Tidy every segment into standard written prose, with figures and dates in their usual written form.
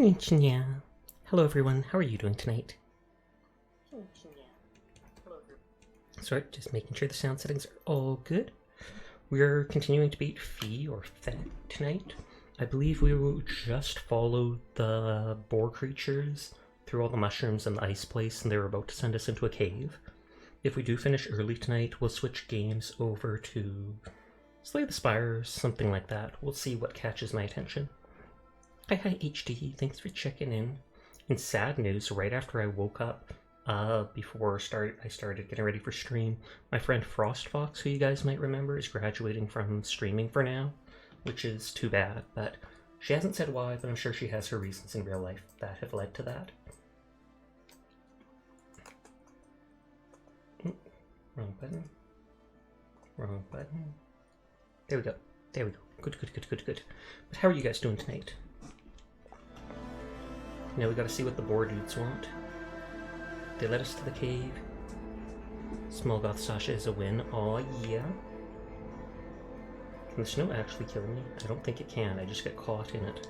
Hello everyone, how are you doing tonight? Sorry, just making sure the sound settings are all good. We're continuing to beat Fee or Fet tonight. I believe we will just follow the boar creatures through all the mushrooms and the ice place, and they're about to send us into a cave. If we do finish early tonight, we'll switch games over to Slay the Spire, something like that. We'll see what catches my attention. Hi HD, thanks for checking in. In sad news, right after I woke up, before I started getting ready for stream, my friend FrostFox, who you guys might remember, is graduating from streaming for now, which is too bad, but she hasn't said why, but I'm sure she has her reasons in real life that have led to that. Wrong button. Wrong button. There we go. There we go. Good. But how are you guys doing tonight? Now we gotta see what the boar dudes want. They led us to the cave. Small Goth Sasha is a win. Aw, yeah. Can the snow actually kill me? I don't think it can. I just get caught in it.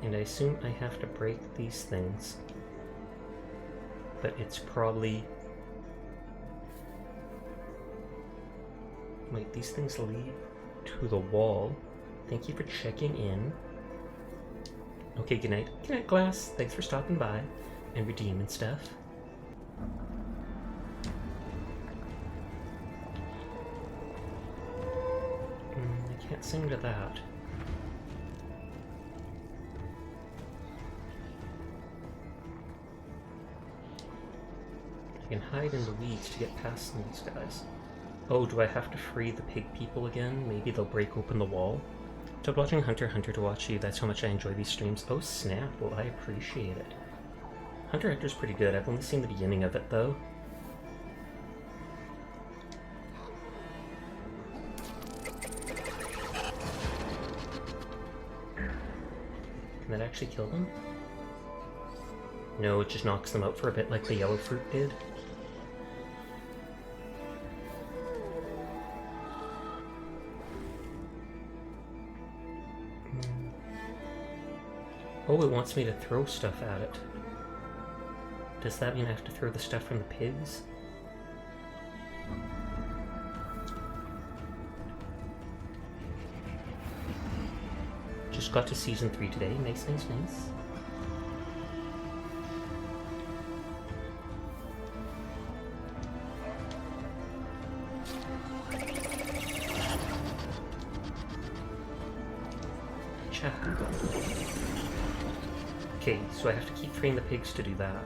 And I assume I have to break these things. But it's probably... Wait, these things lead to the wall. Thank you for checking in. Okay, good night. Good night, Glass. Thanks for stopping by and redeeming stuff. I can't sing to that. I can hide in the weeds to get past these guys. Oh, do I have to free the pig people again? Maybe they'll break open the wall? Stopped watching Hunter x Hunter to watch you. That's how much I enjoy these streams. Oh snap, well I appreciate it. Hunter x Hunter's pretty good. I've only seen the beginning of it though. Can that actually kill them? No, it just knocks them out for a bit like the yellow fruit did. Oh, it wants me to throw stuff at it. Does that mean I have to throw the stuff from the pigs? Just got to season 3 today. Nice. Okay, so I have to keep freeing the pigs to do that.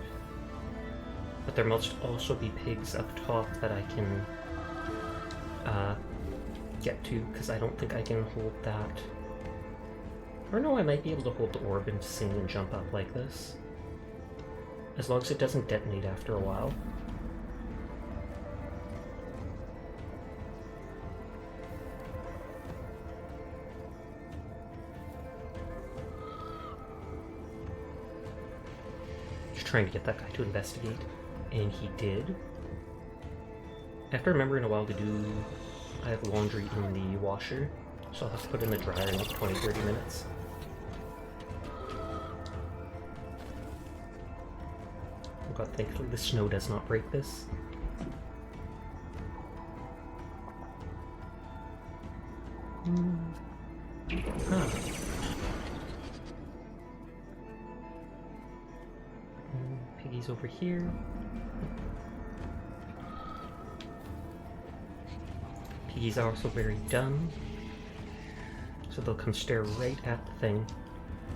But there must also be pigs up top that I can get to, because I don't think I can hold that. Or no, I might be able to hold the orb and sing and jump up like this. As long as it doesn't detonate after a while. Trying to get that guy to investigate, and he did. I have to remember in a while to do... I have laundry in the washer, so I'll have to put it in the dryer in like 20-30 minutes. Oh god, thankfully the snow does not break this. Huh. Piggy's over here. Piggies are also very dumb, so they'll come stare right at the thing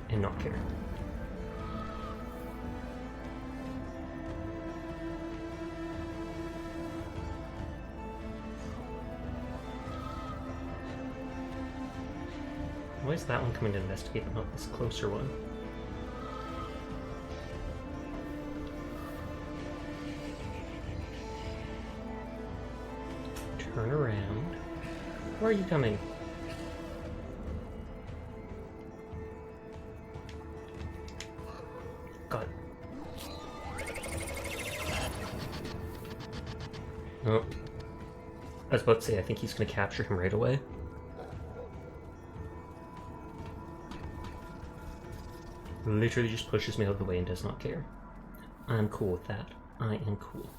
and not care. Why is that one coming to investigate but not this closer one? Turn around. Where are you coming? God. Oh. I was about to say, I think he's going to capture him right away. Literally just pushes me out of the way and does not care. I'm cool with that. I am cool.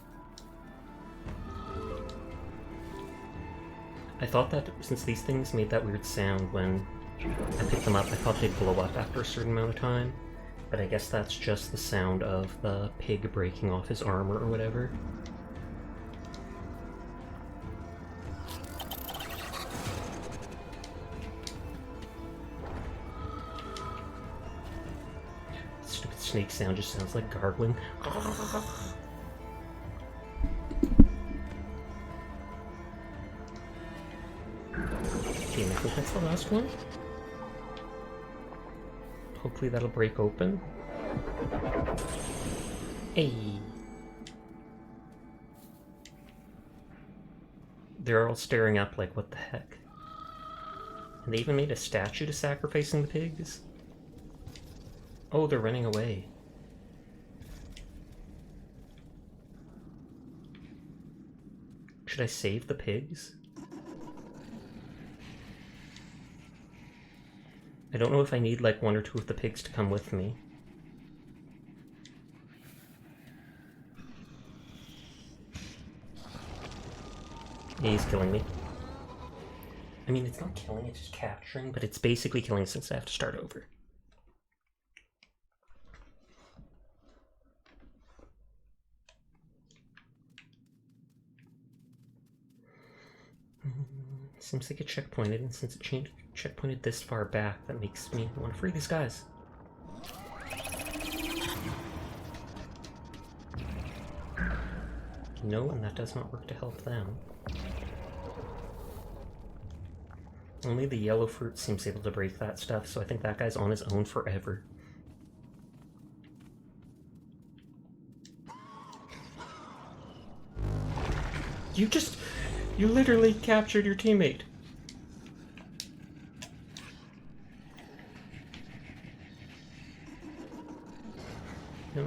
I thought that since these things made that weird sound when I picked them up, I thought they'd blow up after a certain amount of time. But I guess that's just the sound of the pig breaking off his armor or whatever. Stupid snake sound just sounds like gargling. Okay, I think that's the last one. Hopefully that'll break open. Hey! They're all staring up like, what the heck? And they even made a statue to sacrificing the pigs? Oh, they're running away. Should I save the pigs? I don't know if I need like one or two of the pigs to come with me. Yeah, he's killing me. I mean, it's not killing, it's just capturing, but it's basically killing since I have to start over. Seems like it checkpointed, and since it checkpointed this far back, that makes me want to free these guys. No, and that does not work to help them. Only the yellow fruit seems able to break that stuff, so I think that guy's on his own forever. You literally captured your teammate. No.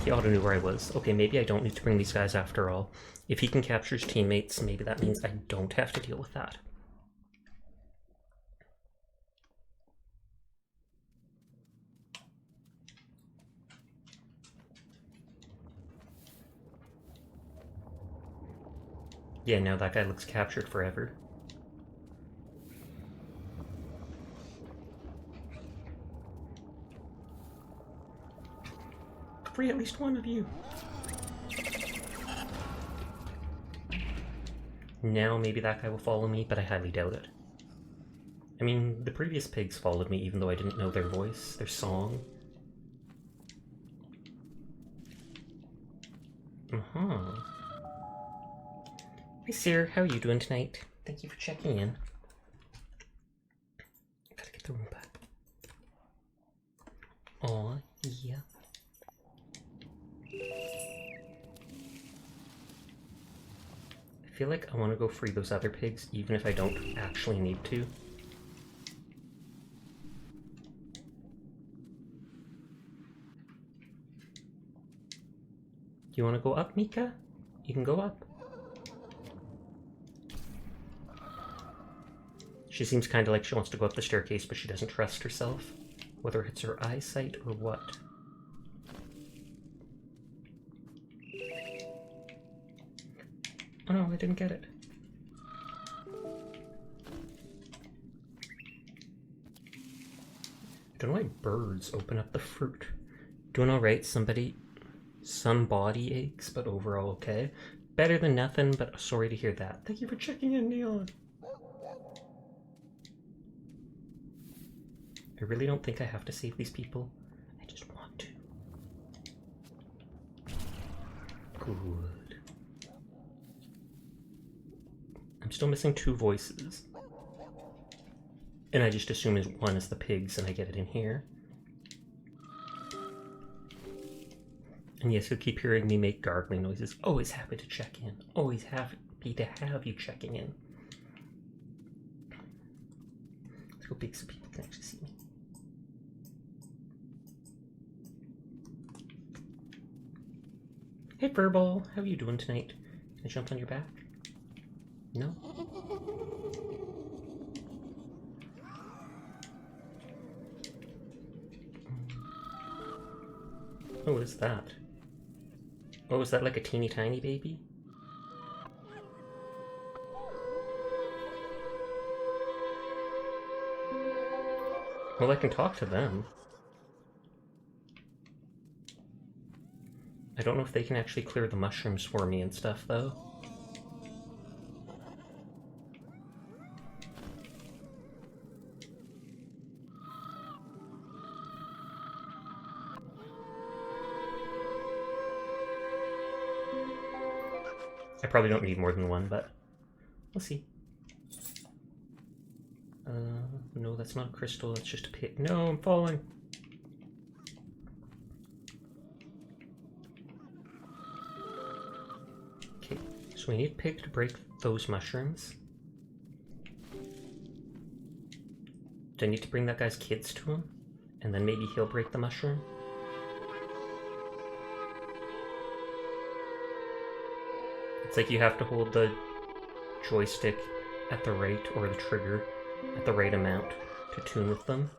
He ought to knew where I was. Okay, maybe I don't need to bring these guys after all. If he can capture his teammates, maybe that means I don't have to deal with that. Yeah, now that guy looks captured forever. Free at least one of you. Now maybe that guy will follow me, but I highly doubt it. I mean, the previous pigs followed me even though I didn't know their voice, their song. Hi, Sir. How are you doing tonight? Thank you for checking in. Gotta get the room back. Aw, yeah. I feel like I want to go free those other pigs, even if I don't actually need to. Do you want to go up, Mika? You can go up. She seems kind of like she wants to go up the staircase, but she doesn't trust herself. Whether it's her eyesight or what. Oh no, I didn't get it. I don't know why birds open up the fruit. Doing alright, some body aches, but overall okay. Better than nothing, but sorry to hear that. Thank you for checking in, Neon. I really don't think I have to save these people. I just want to. Good. I'm still missing 2 voices. And I just assume one is the pigs and I get it in here. And yes, you'll keep hearing me make gargling noises. Always happy to check in. Always happy to have you checking in. Let's go big so people can actually see me. Hey Furball, how are you doing tonight? Can I jump on your back? No? Oh, what is that? Oh, is that like a teeny tiny baby? Well, I can talk to them. I don't know if they can actually clear the mushrooms for me and stuff, though. I probably don't need more than one, but we'll see. No, that's not a crystal, that's just a pit. No, I'm falling! Okay, so we need Pig to break those mushrooms. Do I need to bring that guy's kids to him? And then maybe he'll break the mushroom? It's like you have to hold the joystick at the right, or the trigger at the right amount to tune with them.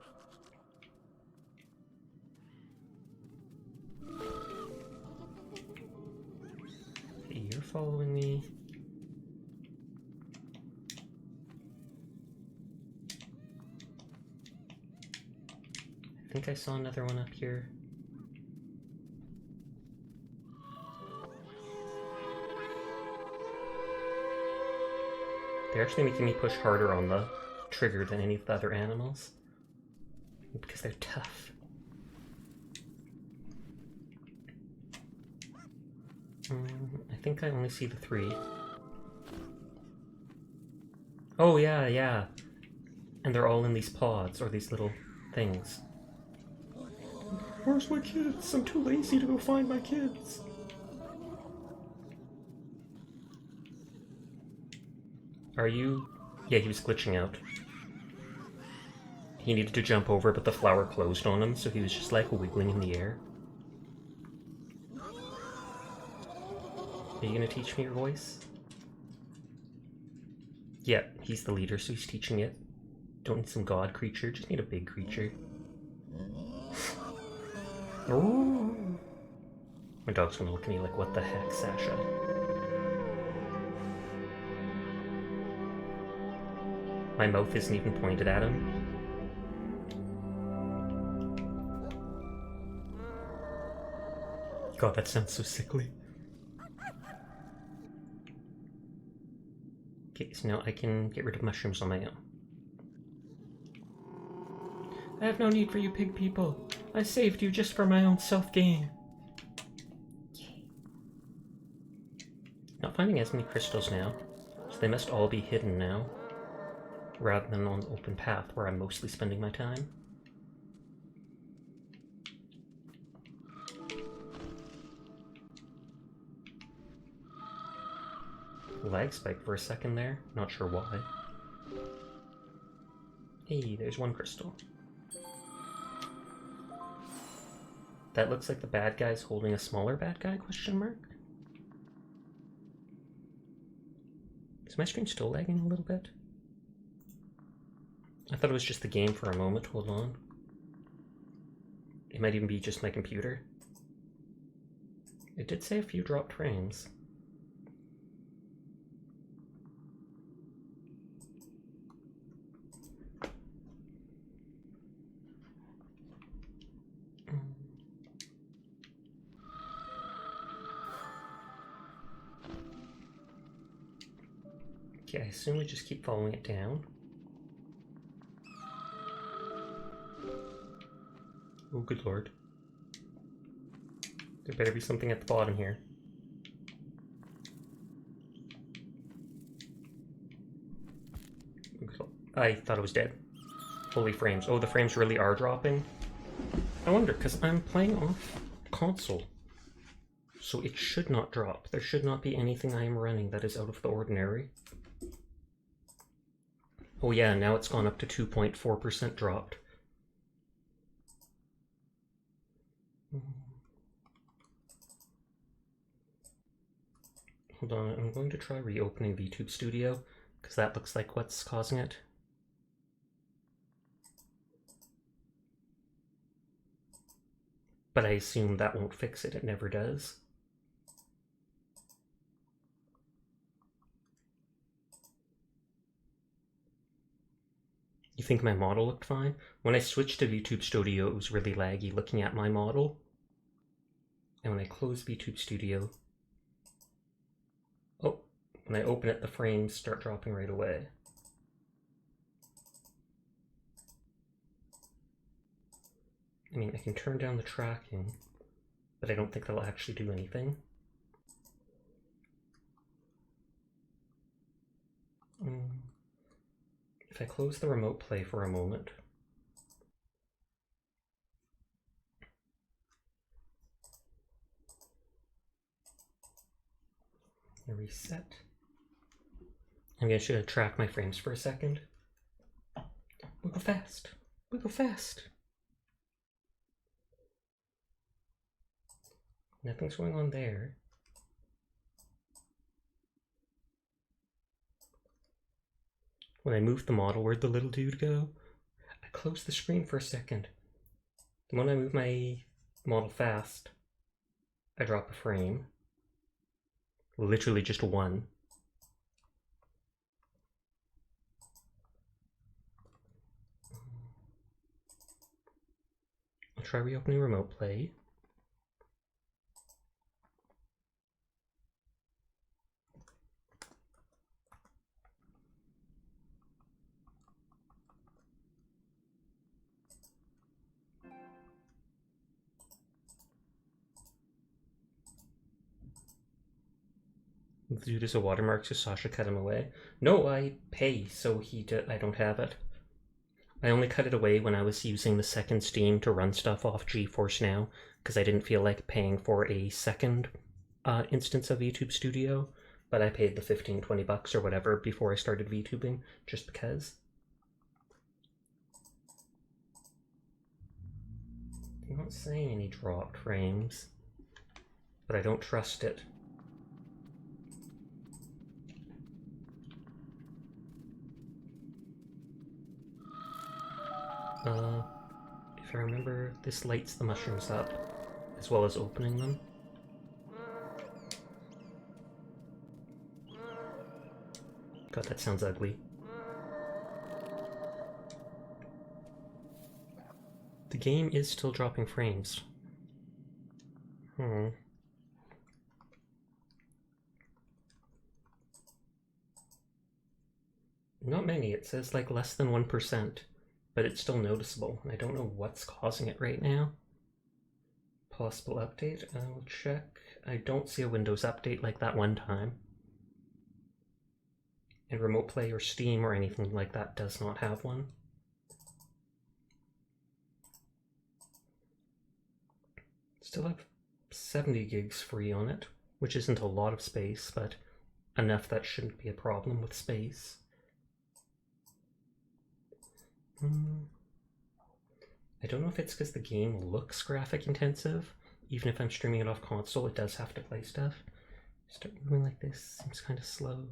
Okay, you're following me. I think I saw another one up here. They're actually making me push harder on the trigger than any of the other animals. Because they're tough. I think I only see the 3. Oh yeah, yeah. And they're all in these pods, or these little things. Where's my kids? I'm too lazy to go find my kids. Are you... Yeah, he was glitching out. He needed to jump over, but the flower closed on him, so he was just like wiggling in the air. Are you gonna teach me your voice? Yeah, he's the leader, so he's teaching it. Don't need some god creature, just need a big creature. Oh! My dog's gonna look at me like, what the heck, Sasha? My mouth isn't even pointed at him. God, that sounds so sickly. Okay, so now I can get rid of mushrooms on my own. I have no need for you pig people. I saved you just for my own self-gain. Yay. Not finding as many crystals now, so they must all be hidden now, rather than on the open path where I'm mostly spending my time. Lag spike for a second there, not sure why. Hey, there's one crystal. That looks like the bad guy's holding a smaller bad guy, question mark? Is my stream still lagging a little bit? I thought it was just the game for a moment, hold on. It might even be just my computer. It did say a few dropped frames. Okay, I assume we just keep following it down. Oh, good lord. There better be something at the bottom here. I thought it was dead. Holy frames. Oh, the frames really are dropping? I wonder, because I'm playing off console. So it should not drop. There should not be anything I am running that is out of the ordinary. Oh yeah, now it's gone up to 2.4% dropped. Hold on, I'm going to try reopening VTube Studio, because that looks like what's causing it. but I assume that won't fix it. It never does. You think my model looked fine? When I switched to VTube Studio, it was really laggy looking at my model. And when I close VTube Studio, oh, when I open it, the frames start dropping right away. I mean, I can turn down the tracking, but I don't think that'll actually do anything. If I close the remote play for a moment, and reset, I'm going to track my frames for a second. We go fast. We go fast. Nothing's going on there. When I moved the model, where'd the little dude go? I closed the screen for a second. When I move my model fast, I drop a frame. Literally just one. I'll try reopening remote play. The dude is a watermark, so Sasha cut him away. No, I pay, so I don't have it. I only cut it away when I was using the second Steam to run stuff off GeForce Now, because I didn't feel like paying for a second instance of VTube Studio, but I paid the 15-20 bucks or whatever before I started VTubing, just because. I'm not saying any dropped frames, but I don't trust it. If I remember, this lights the mushrooms up, as well as opening them. God, that sounds ugly. The game is still dropping frames. Not many, it says like less than 1%. But it's still noticeable, and I don't know what's causing it right now. Possible update, I will check. I don't see a Windows update like that one time. And Remote Play or Steam or anything like that does not have one. Still have 70 gigs free on it, which isn't a lot of space, but enough that shouldn't be a problem with space. I don't know if it's because the game looks graphic intensive. Even if I'm streaming it off console, it does have to play stuff. Start moving like this, seems kind of slow.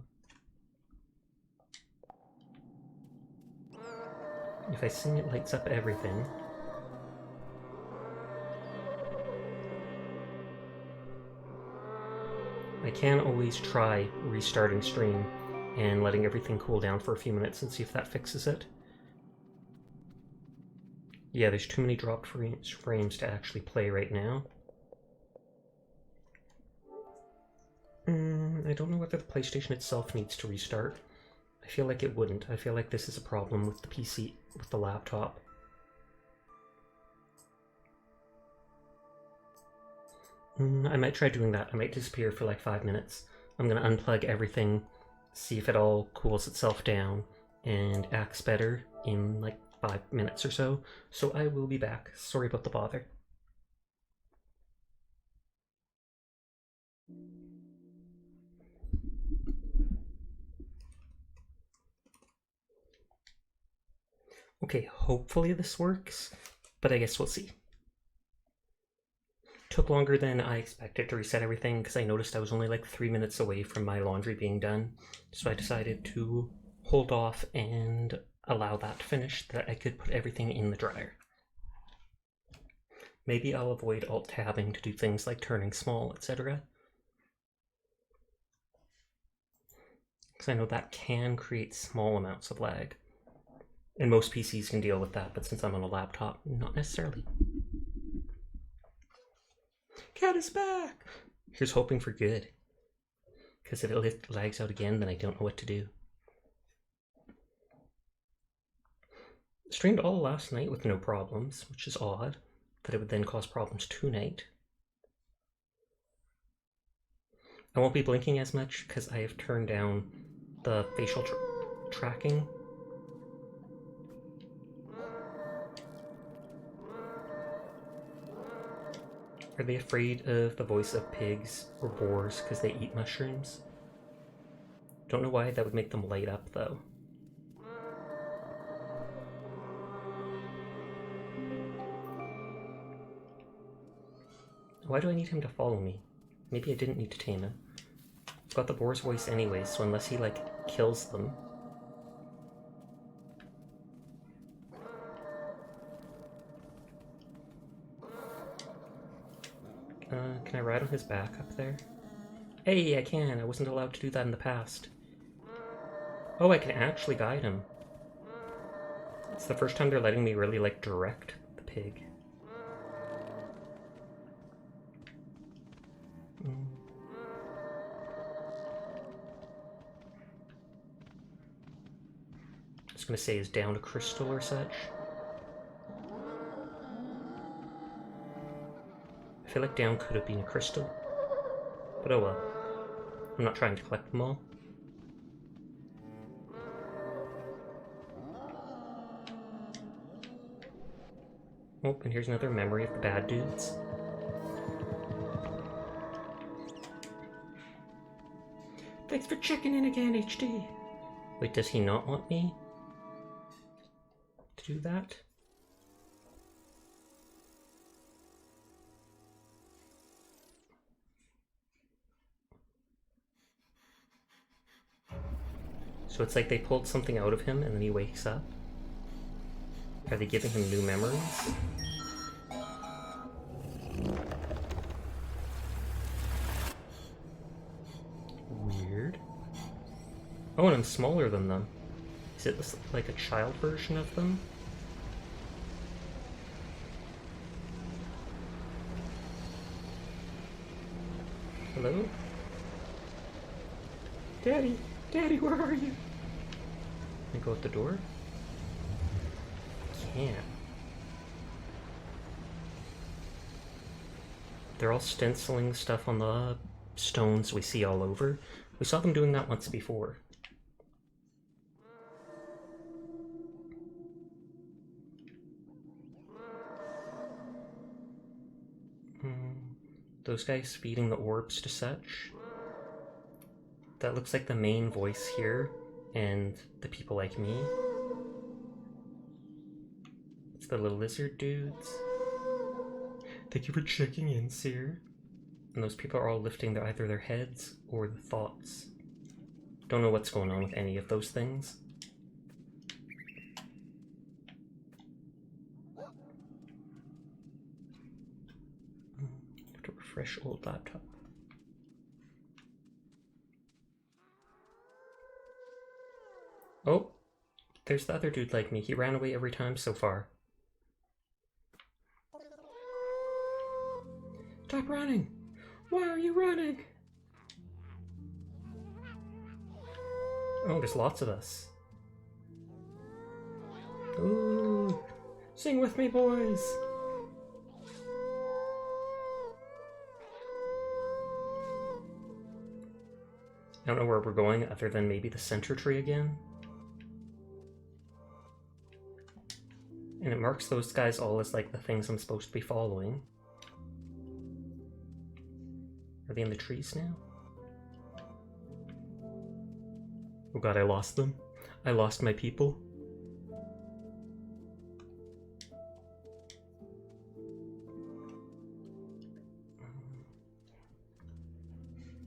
If I sing, it lights up everything. I can always try restarting stream and letting everything cool down for a few minutes and see if that fixes it. Yeah, there's too many dropped frames to actually play right now. I don't know whether the PlayStation itself needs to restart. I feel like it wouldn't. I feel like this is a problem with the PC, with the laptop. I might try doing that. I might disappear for like 5 minutes. I'm gonna unplug everything, see if it all cools itself down, and acts better in like 5 minutes or so. So I will be back. Sorry about the bother. Okay, hopefully this works, but I guess we'll see. Took longer than I expected to reset everything because I noticed I was only like 3 minutes away from my laundry being done. So I decided to hold off and allow that to finish, that I could put everything in the dryer. Maybe I'll avoid alt-tabbing to do things like turning small, etc. Because I know that can create small amounts of lag. And most PCs can deal with that, but since I'm on a laptop, not necessarily. Cat is back! Here's hoping for good. Because if it lags out again, then I don't know what to do. Streamed all last night with no problems, which is odd, that it would then cause problems tonight. I won't be blinking as much because I have turned down the facial tracking. Are they afraid of the voice of pigs or boars because they eat mushrooms? Don't know why that would make them light up though. Why do I need him to follow me? Maybe I didn't need to tame him. I've got the boar's voice anyways, so unless he, like, kills them... can I ride on his back up there? Hey, I can! I wasn't allowed to do that in the past. Oh, I can actually guide him. It's the first time they're letting me really, like, direct the pig. I was gonna say, is down a crystal or such? I feel like down could have been a crystal. But oh well. I'm not trying to collect them all. Oh, and here's another memory of the bad dudes. Thanks for checking in again, HD. Wait, does he not want me to do that? So it's like they pulled something out of him and then he wakes up? Are they giving him new memories? Weird. Oh, and I'm smaller than them. Is it like a child version of them? Hello? Daddy! Daddy, where are you? Can I go out the door? Can't. They're all stenciling stuff on the stones we see all over. We saw them doing that once before. Those guys feeding the orbs to such. That looks like the main voice here, and the people like me. It's the little lizard dudes. Thank you for checking in, Seer. And those people are all lifting either their heads or the thoughts. Don't know what's going on with any of those things. Have to refresh old laptop. Oh, there's the other dude like me. He ran away every time so far. Stop running! Why are you running? Oh, there's lots of us. Ooh, sing with me, boys! I don't know where we're going other than maybe the center tree again. And it marks those guys all as like the things I'm supposed to be following. Are they in the trees now? Oh god, I lost them. I lost my people.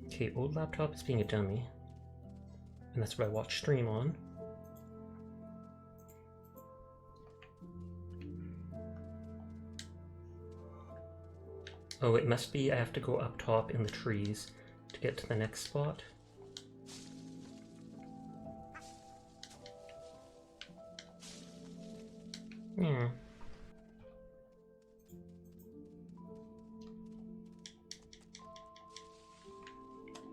Okay, old laptop is being a dummy. And that's what I watch stream on. Oh, it must be I have to go up top in the trees to get to the next spot. Yeah.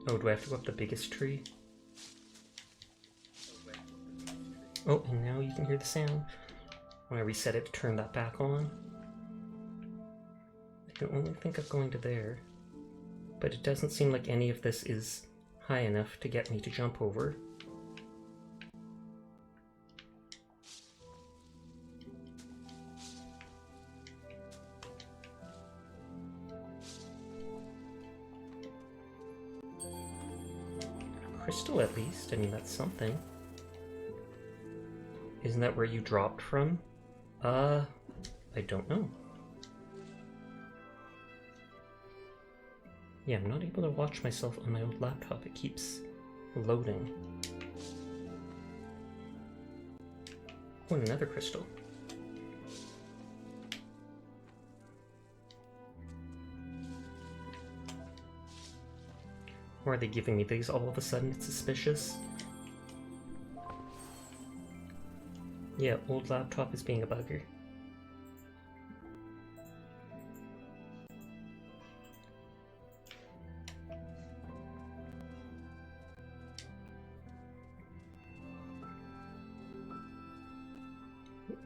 Oh, do I have to go up the biggest tree? Oh, and now you can hear the sound. When I reset it to turn that back on. I can only think of going to there. But it doesn't seem like any of this is high enough to get me to jump over. Crystal, at least. I mean, that's something. Isn't that where you dropped from? I don't know. Yeah, I'm not able to watch myself on my old laptop. It keeps loading. Oh, and another crystal. Or are they giving me these all of a sudden? It's suspicious. Yeah, old laptop is being a bugger.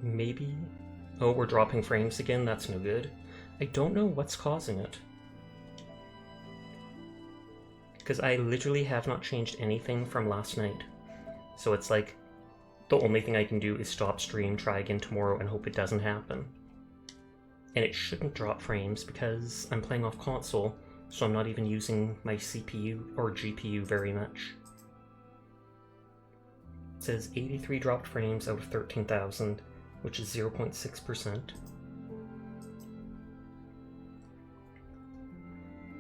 Maybe... Oh, we're dropping frames again? That's no good. I don't know what's causing it. Because I literally have not changed anything from last night. So it's like, the only thing I can do is stop stream, try again tomorrow, and hope it doesn't happen. And it shouldn't drop frames because I'm playing off console, so I'm not even using my CPU or GPU very much. It says 83 dropped frames out of 13,000, which is 0.6%.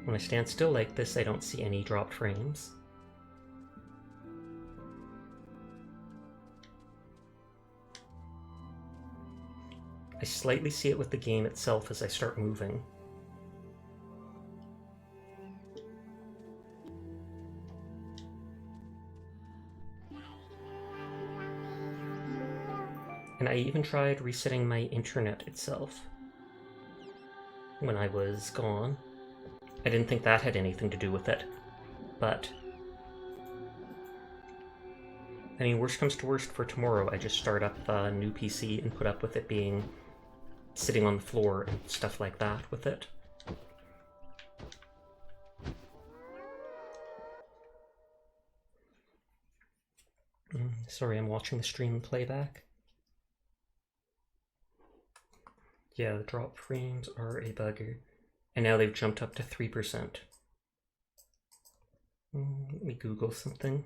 When I stand still like this, I don't see any dropped frames. I slightly see it with the game itself as I start moving. And I even tried resetting my internet itself when I was gone. I didn't think that had anything to do with it, but... I mean, worst comes to worst, for tomorrow I just start up a new PC and put up with it being sitting on the floor and stuff like that with it. Sorry, I'm watching the stream playback. Yeah, the drop frames are a bugger. And now they've jumped up to 3%. Let me Google something.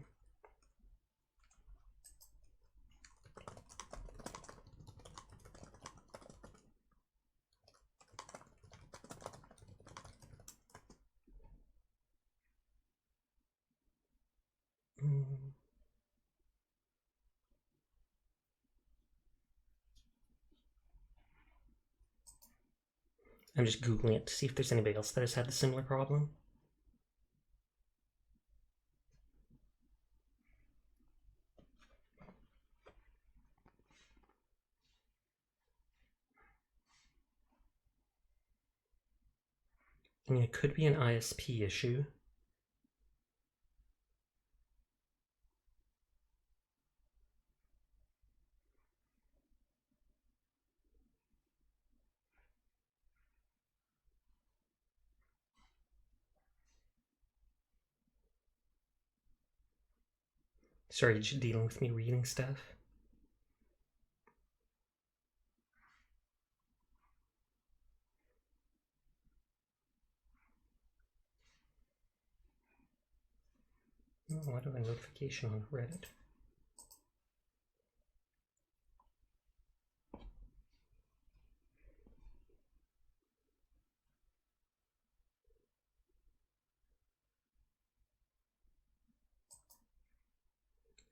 I'm just Googling it to see if there's anybody else that has had a similar problem. I mean, it could be an ISP issue. Sorry, you're dealing with me reading stuff. Oh, why do I have a notification on Reddit?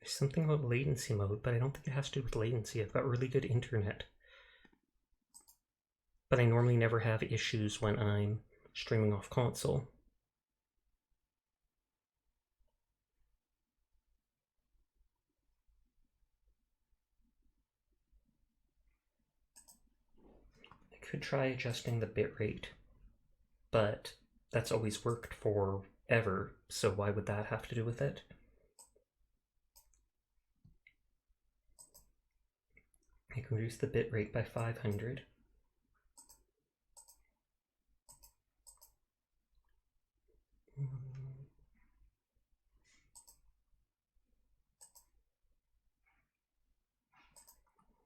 There's something about latency mode, but I don't think it has to do with latency. I've got really good internet. But I normally never have issues when I'm streaming off console. I could try adjusting the bitrate, but that's always worked forever, so why would that have to do with it? I can reduce the bitrate by 500.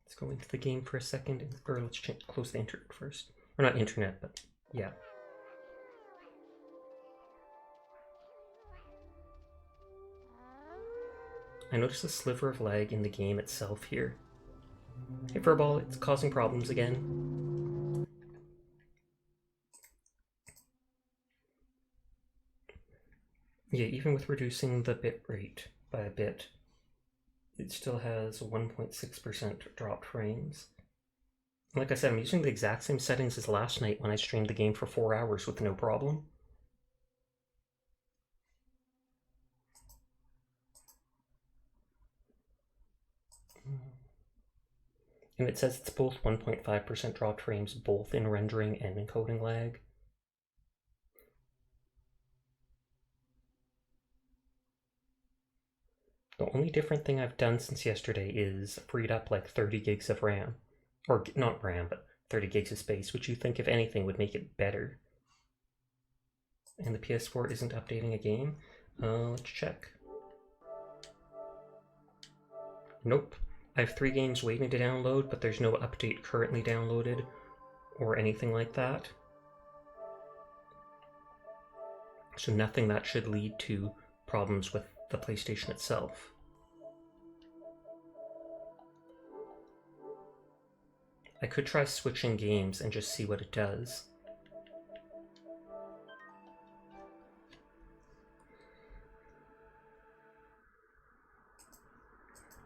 Let's go into the game for a second, or let's close the internet first. Or not internet, but yeah. I noticed a sliver of lag in the game itself here. Hey Furball, it's causing problems again. Yeah, even with reducing the bitrate by a bit, it still has 1.6% dropped frames. Like I said, I'm using the exact same settings as last night when I streamed the game for 4 hours with no problem. And it says it's both 1.5% dropped frames, both in rendering and encoding lag. The only different thing I've done since yesterday is freed up like 30 gigs of RAM. Or not RAM, but 30 gigs of space, which you think, if anything, would make it better. And the PS4 isn't updating a game? Let's check. Nope. I have 3 games waiting to download, but there's no update currently downloaded or anything like that. So nothing that should lead to problems with the PlayStation itself. I could try switching games and just see what it does.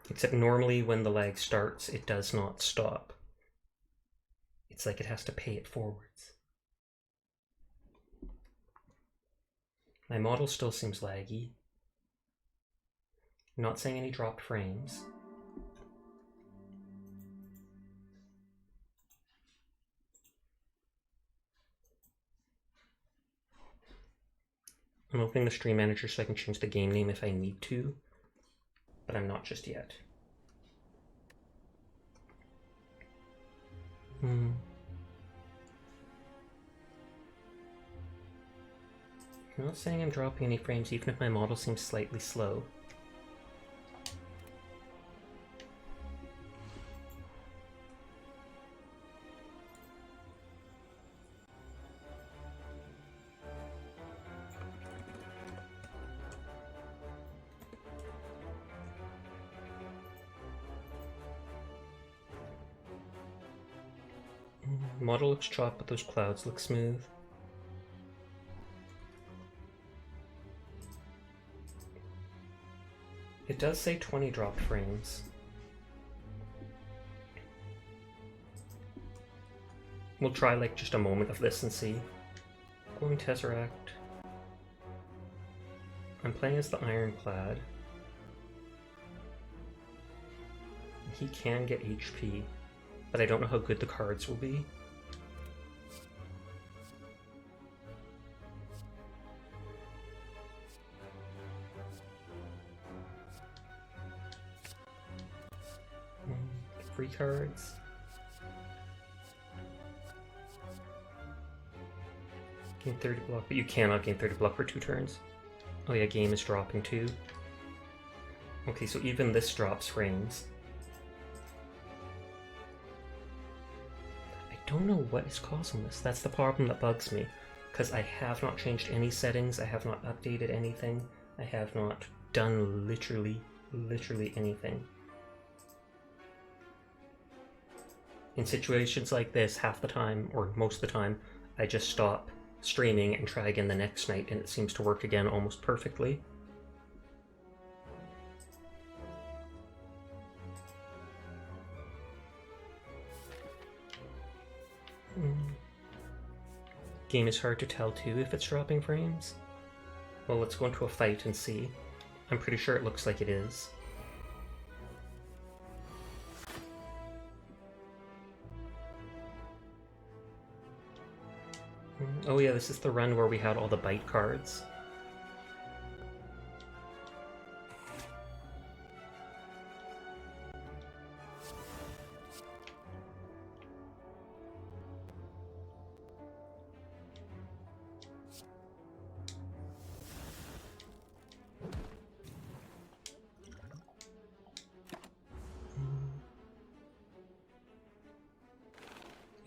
Except normally when the lag starts, it does not stop. It's like it has to pay it forwards. My model still seems laggy. I'm not saying any dropped frames. I'm opening the stream manager so I can change the game name if I need to, but I'm not just yet. I'm not saying I'm dropping any frames, even if my model seems slightly slow. Model looks chopped, but those clouds look smooth. It does say 20 dropped frames. We'll try like just a moment of this and see. Glowing Tesseract. I'm playing as the Ironclad. He can get HP, but I don't know how good the cards will be. Free cards. Gain 30 block, but you cannot gain 30 block for 2 turns. Oh yeah, game is dropping too. Okay, so even this drops frames. I don't know what is causing this. That's the problem that bugs me. Because I have not changed any settings, I have not updated anything, I have not done literally anything. In situations like this, half the time, or most of the time, I just stop streaming and try again the next night, and it seems to work again almost perfectly. Mid-game is hard to tell too if it's dropping frames. Well, let's go into a fight and see. I'm pretty sure it looks like it is. Oh yeah, this is the run where we had all the bite cards.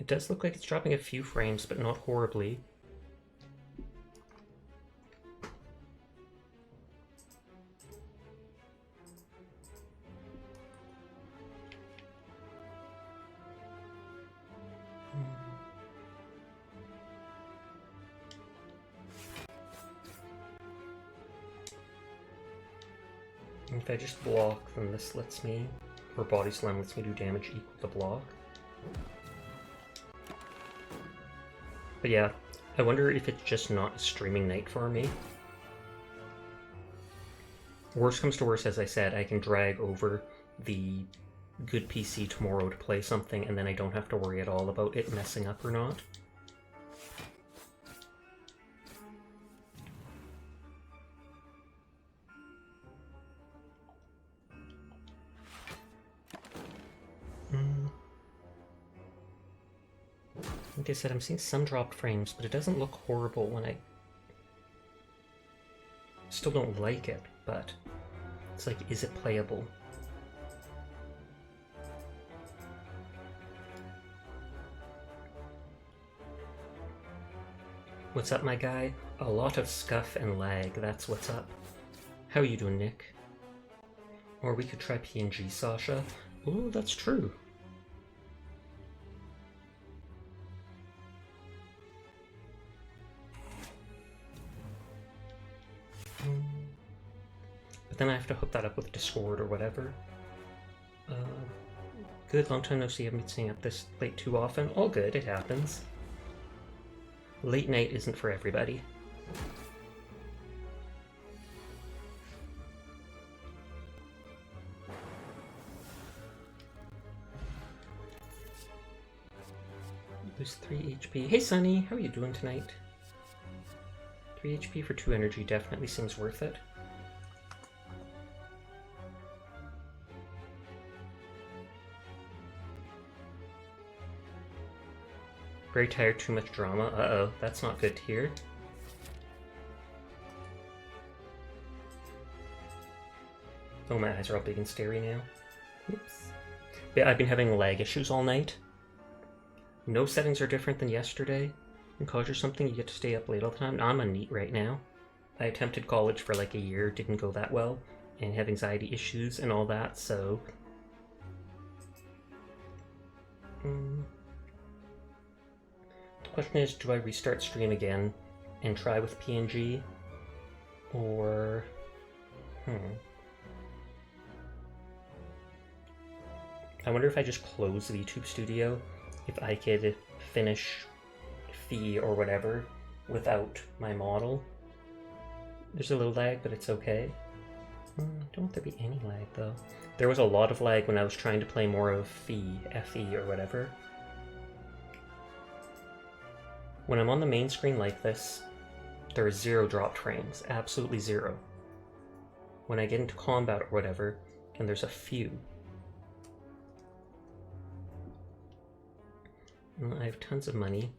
It does look like it's dropping a few frames, but not horribly. If I just block, then this lets me, or Body Slam lets me do damage equal to block. But yeah, I wonder if it's just not a streaming night for me. Worst comes to worst, as I said, I can drag over the good PC tomorrow to play something, and then I don't have to worry at all about it messing up or not. Like I said, I'm seeing some dropped frames, but it doesn't look horrible when I... Still don't like it, but it's like, is it playable? What's up, my guy? A lot of scuff and lag, that's what's up. How are you doing, Nick? Or we could try PNG, Sasha. Oh, that's true. But then I have to hook that up with Discord or whatever. Good, long time no see. I haven't been staying up this late too often. All good, it happens. Late night isn't for everybody. Lose 3 HP. Hey Sunny, how are you doing tonight? 3 HP for 2 energy definitely seems worth it. Very tired, too much drama. Uh-oh, that's not good to hear. Oh, my eyes are all big and starey now. Oops. Yeah, I've been having lag issues all night. No settings are different than yesterday. In college or something, you get to stay up late all the time. I'm on NEET right now. I attempted college for like a year, didn't go that well, and have anxiety issues and all that, so... The question is, do I restart stream again and try with PNG? Or... I wonder if I just close the YouTube studio, if I could finish Fee or whatever without my model. There's a little lag, but it's okay. Don't want there be any lag, though. There was a lot of lag when I was trying to play more of Fee, F-E or whatever. When I'm on the main screen like this, there are 0 dropped frames. Absolutely 0. When I get into combat or whatever, and there's a few. I have tons of money.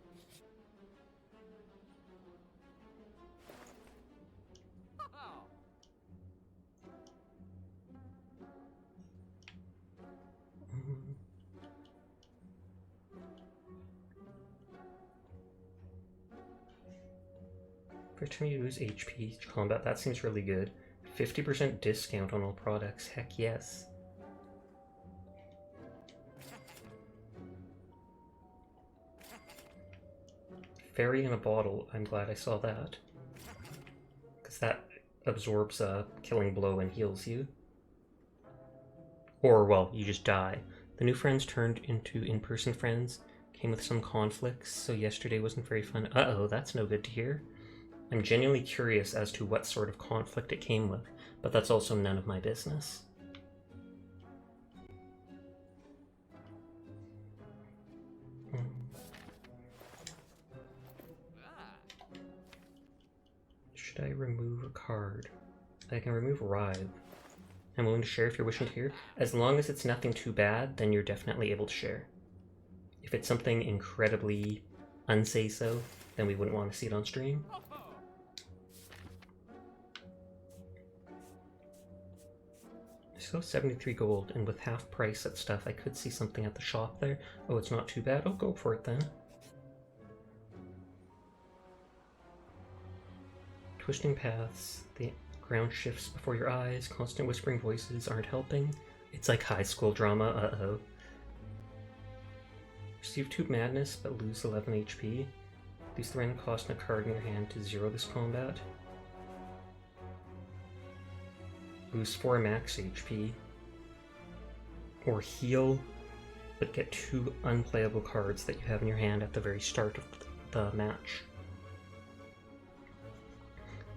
Every time you lose HP combat, that seems really good. 50% discount on all products, heck yes. Fairy in a bottle, I'm glad I saw that. Because that absorbs a killing blow and heals you. Or, well, you just die. The new friends turned into in-person friends. Came with some conflicts, so yesterday wasn't very fun. Uh-oh, that's no good to hear. I'm genuinely curious as to what sort of conflict it came with, but that's also none of my business. Should I remove a card? I can remove Rive. I'm willing to share if you're wishing to hear. As long as it's nothing too bad, then you're definitely able to share. If it's something incredibly unsay-so, then we wouldn't want to see it on stream. So 73 gold, and with half price at stuff, I could see something at the shop there. Oh, it's not too bad. I'll go for it then. Twisting paths, the ground shifts before your eyes, constant whispering voices aren't helping. It's like high school drama, uh-oh. Receive 2 madness, but lose 11 HP. Reduce the random cost on a card in your hand to 0 this combat. Lose 4 max HP. Or heal, but get 2 unplayable cards that you have in your hand at the very start of the match.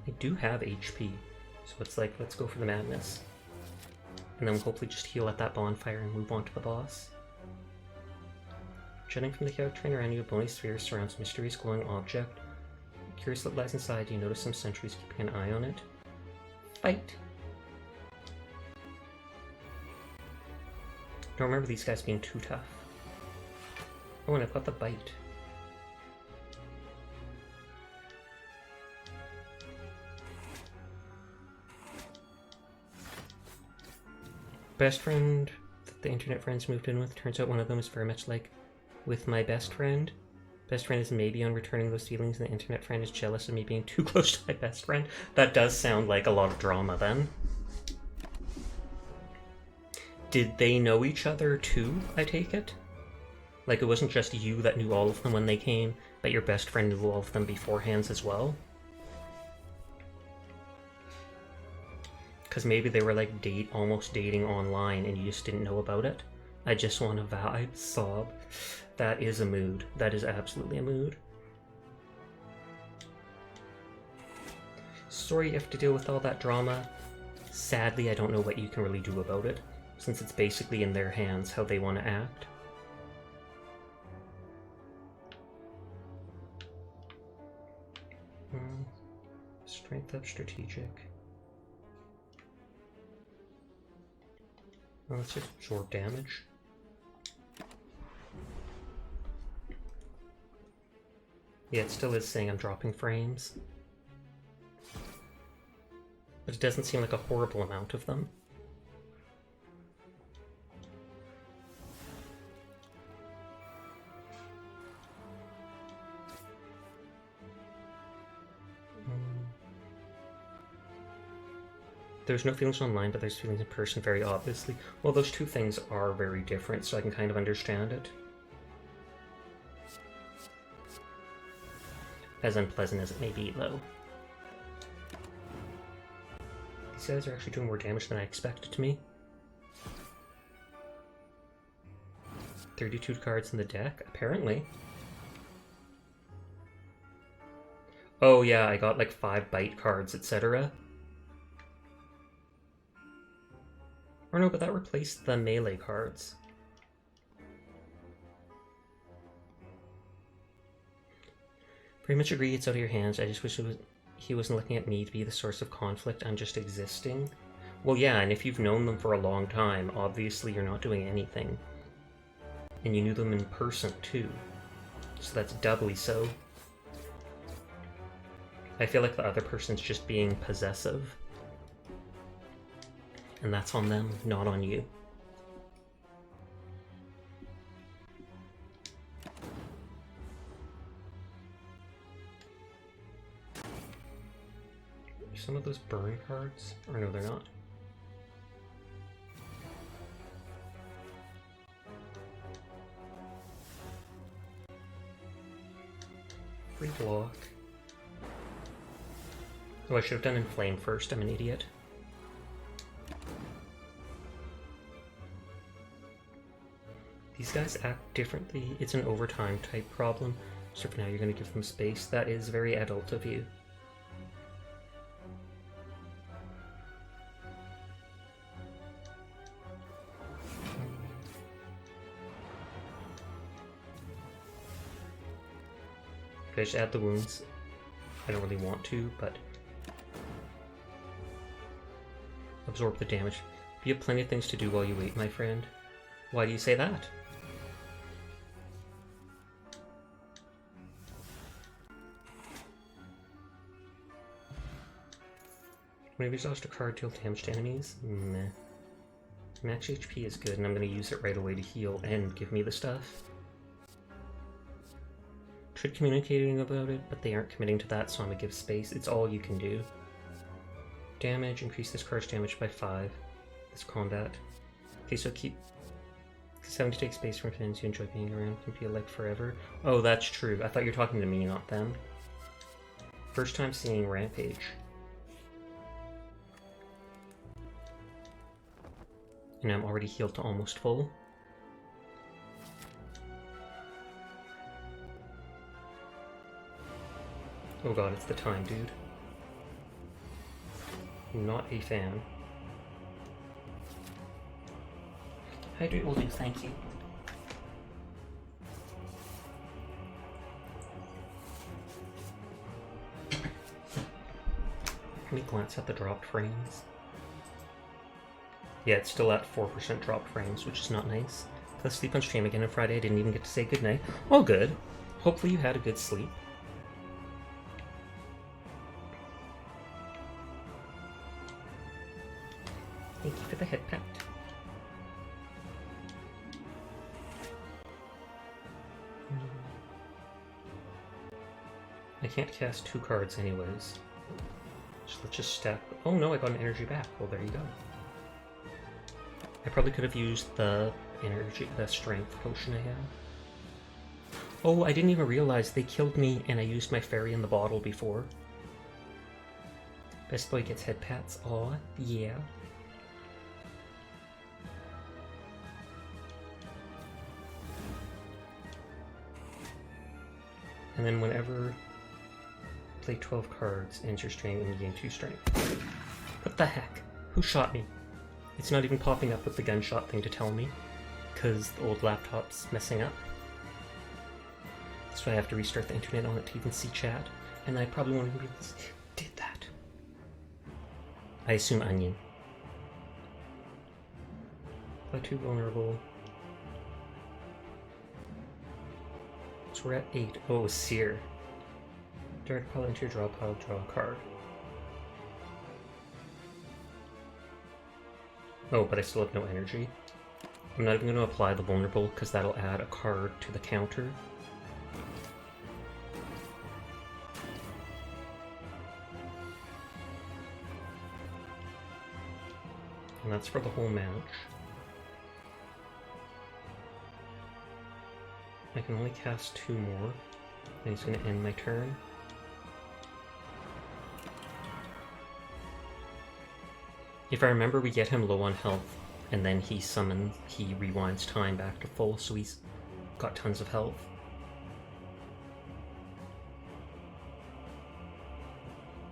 I do have HP, so it's like, let's go for the madness. And then we'll hopefully just heal at that bonfire and move on to the boss. Jetting from the chaotic train around you, a bony sphere surrounds a mysterious glowing object. Curious what lies inside, you notice some sentries keeping an eye on it. Fight! Don't remember these guys being too tough. Oh, and I've got the bite. Best friend that the internet friends moved in with, turns out one of them is very much like with my best friend. Best friend is maybe on returning those feelings, and the internet friend is jealous of me being too close to my best friend. That does sound like a lot of drama then. Did they know each other too, I take it? Like it wasn't just you that knew all of them when they came, but your best friend knew all of them beforehand as well? Because maybe they were like almost dating online and you just didn't know about it. I just want to vibe, sob. That is a mood. That is absolutely a mood. Sorry you have to deal with all that drama. Sadly, I don't know what you can really do about it, since it's basically in their hands how they want to act. Strength up, strategic. Well, let's just absorb damage. Yeah, it still is saying I'm dropping frames. But it doesn't seem like a horrible amount of them. There's no feelings online, but there's feelings in person very obviously. Well, those two things are very different, so I can kind of understand it. As unpleasant as it may be, though. These guys are actually doing more damage than I expected to me. 32 cards in the deck, apparently. Oh yeah, I got like 5 bite cards, etc. Or no, but that replaced the melee cards. Pretty much agree it's out of your hands. I just wish he wasn't looking at me to be the source of conflict. I'm just existing. Well, yeah, and if you've known them for a long time, obviously you're not doing anything. And you knew them in person, too. So that's doubly so. I feel like the other person's just being possessive. And that's on them, not on you. Are some of those burn cards? Or no, they're not. Free block. Oh, I should have done Inflame first, I'm an idiot. These guys act differently. It's an overtime type problem. So for now you're going to give them space. That is very adult of you. Okay, just add the wounds. I don't really want to, but absorb the damage. You have plenty of things to do while you wait, my friend. Why do you say that? When you exhaust a card, deal damage to enemies? Meh. Max HP is good, and I'm going to use it right away to heal and give me the stuff. Tried communicating about it, but they aren't committing to that, so I'm going to give space. It's all you can do. Damage, increase this card's damage by 5. This combat. Okay, so keep 70 take space from fans you enjoy being around, can feel like forever. Oh, that's true. I thought you were talking to me, not them. First time seeing Rampage. And I'm already healed to almost full. Oh god, it's the time, dude. Not a fan. Hydrate will do, thank you. Let me glance at the dropped frames. Yeah, it's still at 4% dropped frames, which is not nice. Let's sleep on stream again on Friday. I didn't even get to say goodnight. All good. Hopefully you had a good sleep. Thank you for the head pat. I can't cast 2 cards anyways. So let's just stack. Oh no, I got an energy back. Well, there you go. I probably could have used the strength potion I had. Oh, I didn't even realize they killed me and I used my fairy in the bottle before. Best boy gets head pats. Aw, yeah. And then whenever play 12 cards, ends your strain and you gain 2 strength. What the heck? Who shot me? It's not even popping up with the gunshot thing to tell me, because the old laptop's messing up. So I have to restart the internet on it to even see chat, and I probably won't even be able to see who did that. I assume Onion. Play 2 vulnerable. So we're at 8. Oh, Seer. Direct pile into your draw pile, draw a card. Oh, but I still have no energy. I'm not even going to apply the vulnerable because that'll add a card to the counter. And that's for the whole match. I can only cast 2 more, and he's going to end my turn. If I remember, we get him low on health, and then he rewinds time back to full, so he's got tons of health.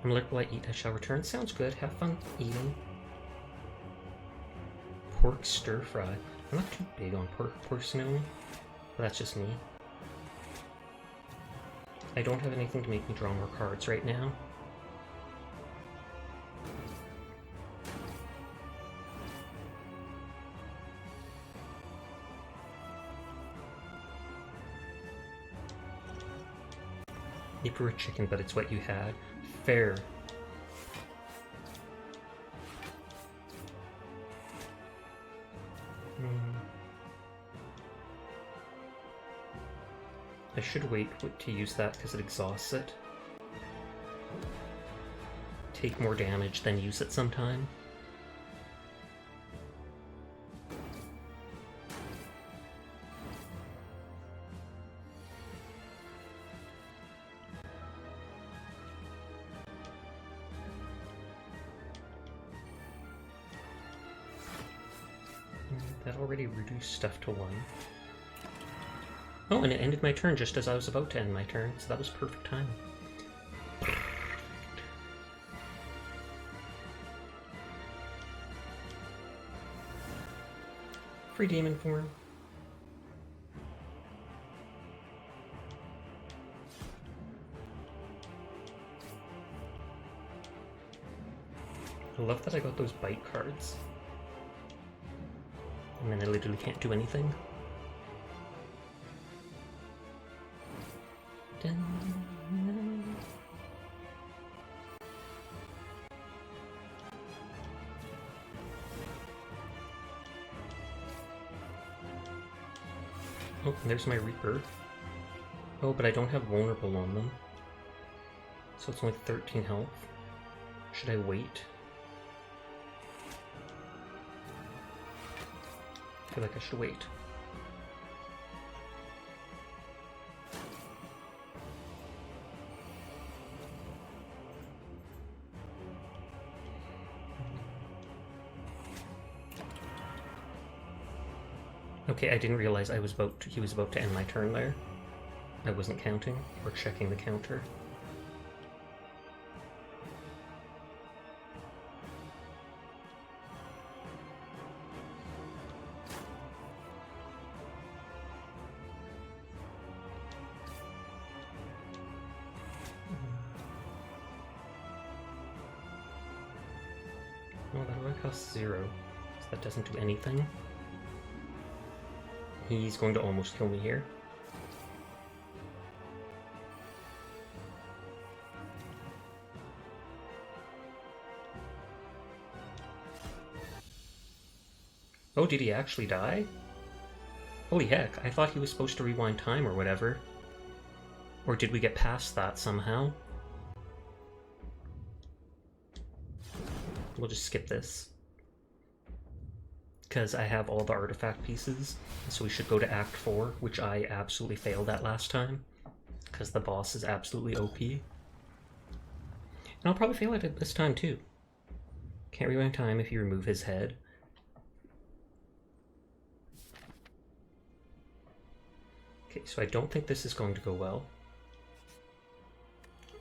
I'm alert while I eat, I shall return. Sounds good, have fun eating. Pork stir fry. I'm not too big on pork personally, but that's just me. I don't have anything to make me draw more cards right now. You prefer chicken, but it's what you had. Fair. I should wait to use that because it exhausts it. Take more damage, then use it sometime. That already reduced stuff to 1. Oh, and it ended my turn just as I was about to end my turn, so that was perfect timing. Free demon form. I love that I got those bite cards. And then I literally can't do anything. Oh, and there's my Reaper. Oh, but I don't have vulnerable on them. So it's only 13 health. Should I wait? I feel like I should wait. Okay, I didn't realize he was about to end my turn there. I wasn't counting or checking the counter. Well, that one costs 0, so that doesn't do anything. He's going to almost kill me here. Oh, did he actually die? Holy heck, I thought he was supposed to rewind time or whatever. Or did we get past that somehow? We'll just skip this. Because I have all the artifact pieces, so we should go to Act 4, which I absolutely failed at last time. Because the boss is absolutely OP. And I'll probably fail at it this time too. Can't rewind time if you remove his head. Okay, so I don't think this is going to go well.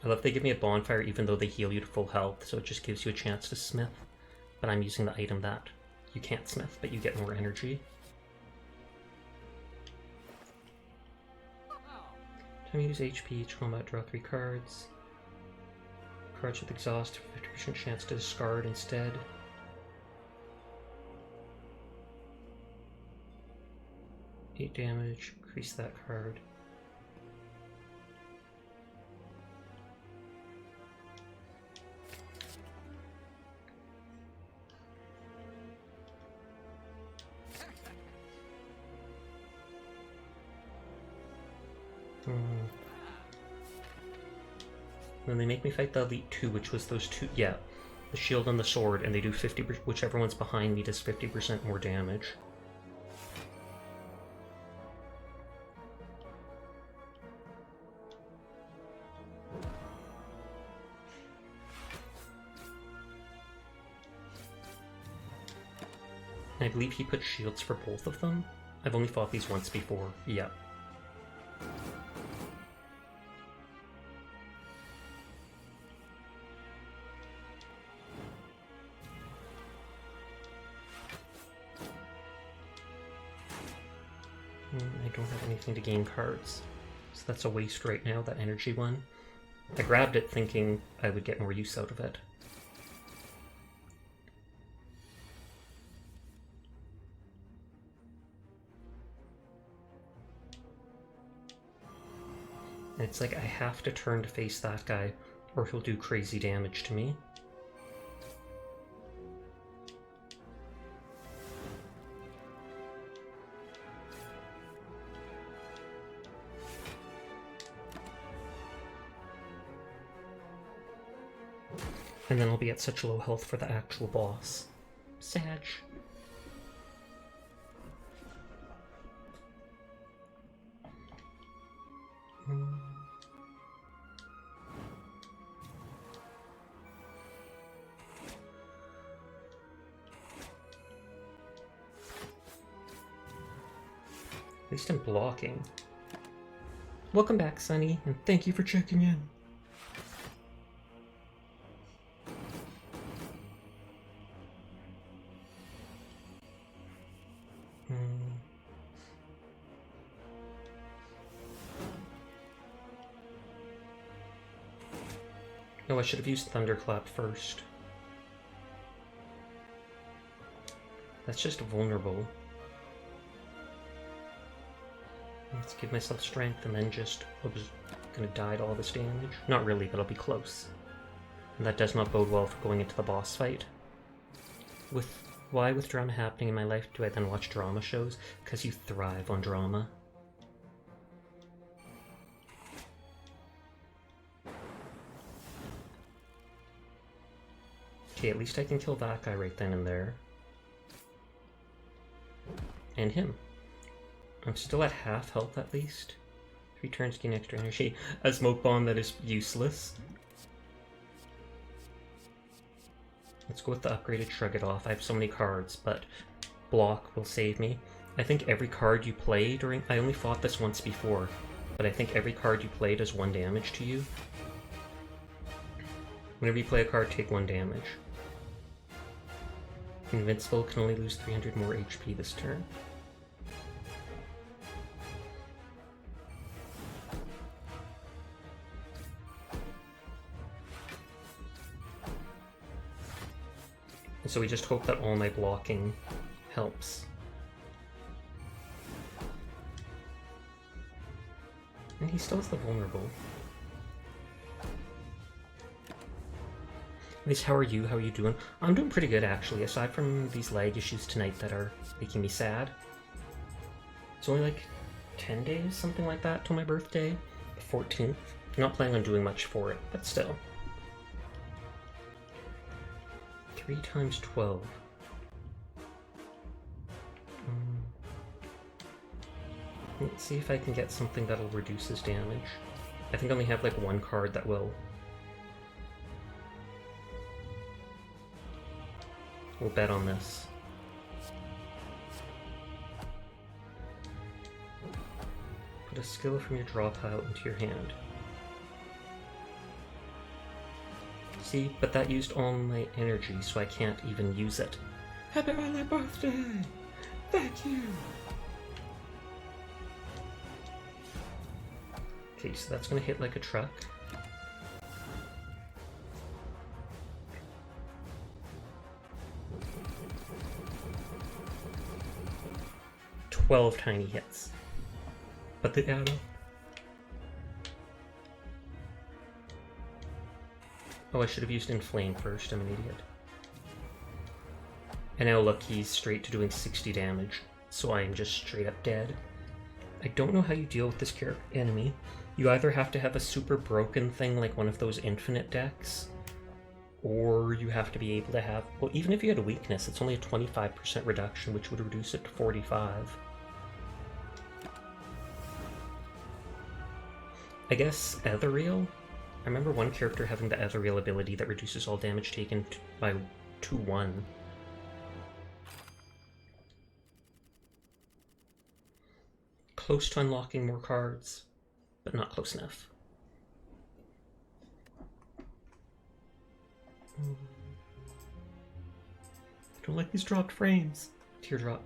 I love they give me a bonfire even though they heal you to full health, so it just gives you a chance to smith. But I'm using the item that you can't smith, but you get more energy. Time to use HP, each combat, draw 3 cards. Cards with exhaust, 50% chance to discard instead. Eight damage, increase that card. Then they make me fight the Elite 2, which was those two, yeah, the shield and the sword, and they do 50%, whichever one's behind me does 50% more damage. And I believe he put shields for both of them. I've only fought these once before, yeah. I don't have anything to gain cards, so that's a waste right now, that energy one. I grabbed it thinking I would get more use out of it. And it's like I have to turn to face that guy, or he'll do crazy damage to me. And then I'll be at such low health for the actual boss. Sag. At least I'm blocking. Welcome back, Sunny, and thank you for checking in. No, I should have used Thunderclap first. That's just vulnerable. Let's give myself strength and then just... Oops, gonna die to all this damage. Not really, but I'll be close. And that does not bode well for going into the boss fight. Why with drama happening in my life do I then watch drama shows? Because you thrive on drama. Okay, at least I can kill that guy right then and there. And him. I'm still at half health at least. 3 turns gain extra energy. A smoke bomb that is useless. Let's go with the upgraded Shrug It Off. I have so many cards, but block will save me. I think every card you play during... I only fought this once before, but I think every card you play does 1 damage to you. Whenever you play a card, take 1 damage. Invincible can only lose 300 more HP this turn. So we just hope that all my blocking helps. And he still has the vulnerable. Liz, how are you? How are you doing? I'm doing pretty good, actually, aside from these lag issues tonight that are making me sad. It's only like 10 days, something like that, till my birthday. The 14th. Not planning on doing much for it, but still. 3 times 12. Let's see if I can get something that'll reduce his damage. I think I only have like 1 card that will. We'll bet on this. Put a skill from your draw pile into your hand. See, but that used all my energy, so I can't even use it. Happy early birthday! Thank you! Okay, so that's gonna hit like a truck. Tiny hits. But they add up. Oh, I should have used Inflame first, I'm an idiot. And now look, he's straight to doing 60 damage, so I am just straight up dead. I don't know how you deal with this enemy. You either have to have a super broken thing like one of those infinite decks, or you have to be able to have... Well, even if you had a weakness, it's only a 25% reduction, which would reduce it to 45. I guess Ethereal? I remember one character having the Ethereal ability that reduces all damage taken by 2-1. Close to unlocking more cards, but not close enough. I don't like these dropped frames. Teardrop.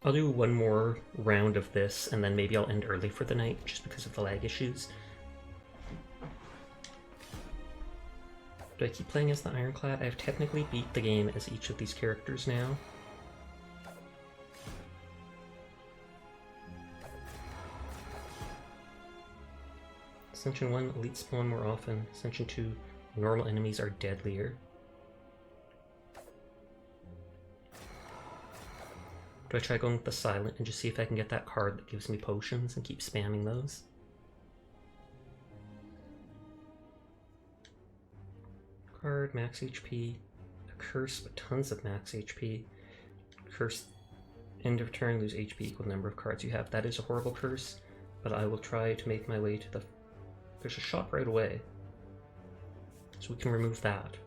I'll do one more round of this, and then maybe I'll end early for the night, just because of the lag issues. Do I keep playing as the Ironclad? I've technically beat the game as each of these characters now. Ascension 1, Elite spawn more often. Ascension 2, normal enemies are deadlier. Do I try going with the Silent and just see if I can get that card that gives me potions and keep spamming those? Card, max HP. A curse, but tons of max HP. Curse, end of turn, lose HP equal number of cards you have. That is a horrible curse, but I will try to make my way to the... There's a shop right away, so we can remove that.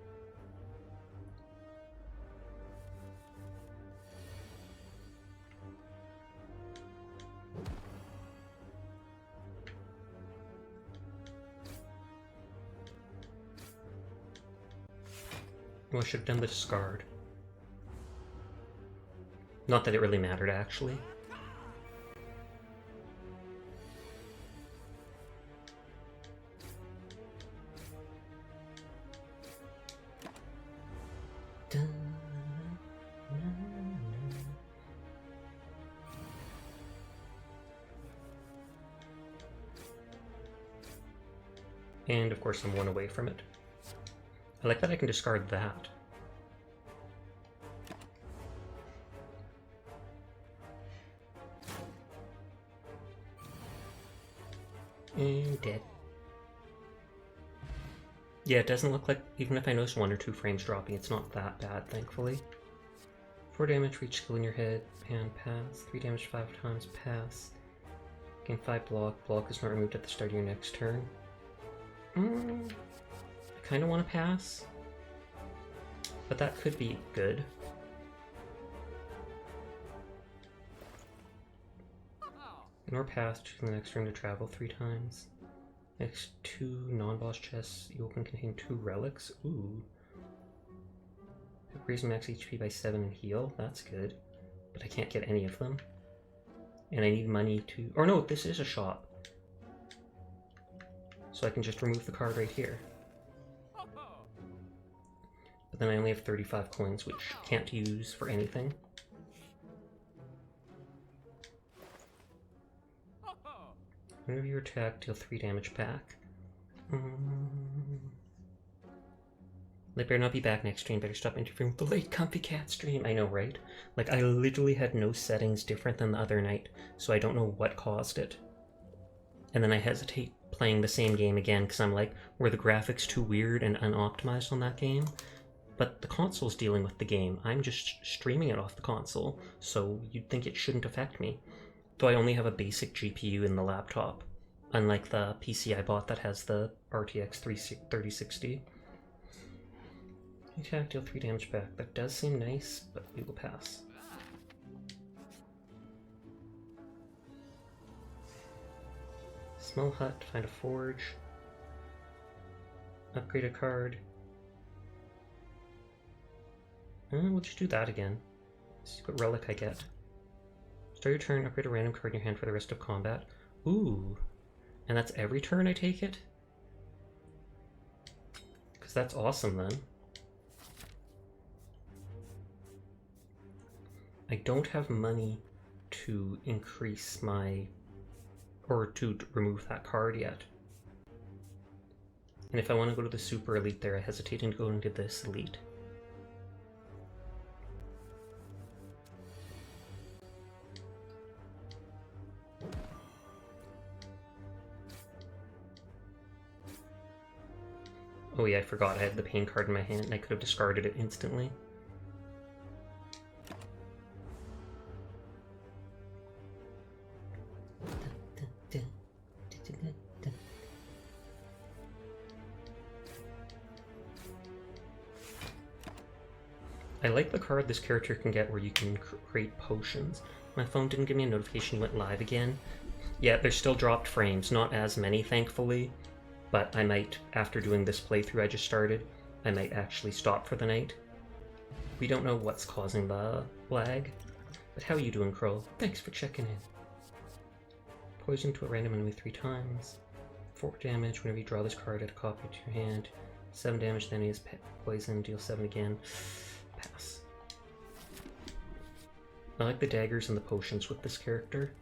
Oh, I should have done the discard. Not that it really mattered, actually. And of course I'm one away from it. I like that I can discard that. And dead. Yeah, it doesn't look like, even if I notice 1 or 2 frames dropping, it's not that bad, thankfully. 4 damage for each skill in your head, hand, pass. 3 damage 5 times, pass. Gain 5 block. Block is not removed at the start of your next turn. I kind of want to pass, but that could be good. Ignore pass, choose the next turn to travel 3 times. Next 2 non-boss chests you open contain 2 relics. Ooh. Raise max HP by 7 and heal. That's good. But I can't get any of them. And I need money to... Or no, this is a shop. So I can just remove the card right here. But then I only have 35 coins, which I can't use for anything. Whenever you attack, deal 3 damage back. They better not be back next stream. Better stop interfering with the late comfy cat stream. I know, right? Like, I literally had no settings different than the other night, so I don't know what caused it. And then I hesitate playing the same game again because I'm like, were the graphics too weird and unoptimized on that game? But the console's dealing with the game. I'm just streaming it off the console, so you'd think it shouldn't affect me. Though I only have a basic GPU in the laptop, unlike the PC I bought that has the RTX 3060. Attack, deal 3 damage back. That does seem nice, but we will pass. Small hut, find a forge. Upgrade a card. We'll just do that again. See what relic I get. Start your turn, upgrade a random card in your hand for the rest of combat. Ooh. And that's every turn I take it? Because that's awesome then. I don't have money to increase my... or to remove that card yet. And if I want to go to the super elite there, I hesitate in going to this elite. Oh yeah, I forgot I had the pain card in my hand and I could have discarded it instantly. I like the card this character can get where you can create potions. My phone didn't give me a notification you went live again. Yeah, there's still dropped frames, not as many thankfully, but I might, after doing this playthrough I just started, I might actually stop for the night. We don't know what's causing the lag, but how are you doing, Kroll? Thanks for checking in. Poison to a random enemy 3 times. 4 damage whenever you draw this card, add a copy to your hand. 7 damage, then he is poison, deal 7 again. Pass. I like the daggers and the potions with this character.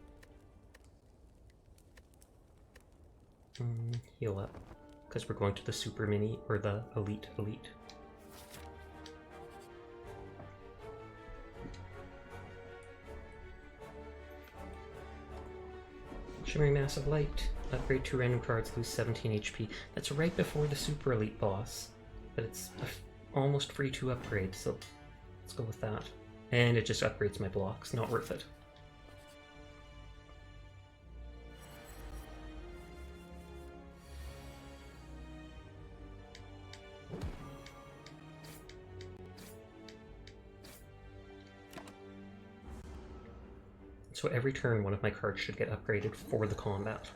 Heal up, because we're going to the super mini, or the elite. Shimmering Mass of Light. Upgrade 2 random cards, lose 17 HP. That's right before the super elite boss, but it's almost free to upgrade, so let's go with that. And it just upgrades my blocks, not worth it. So every turn one of my cards should get upgraded for the combat.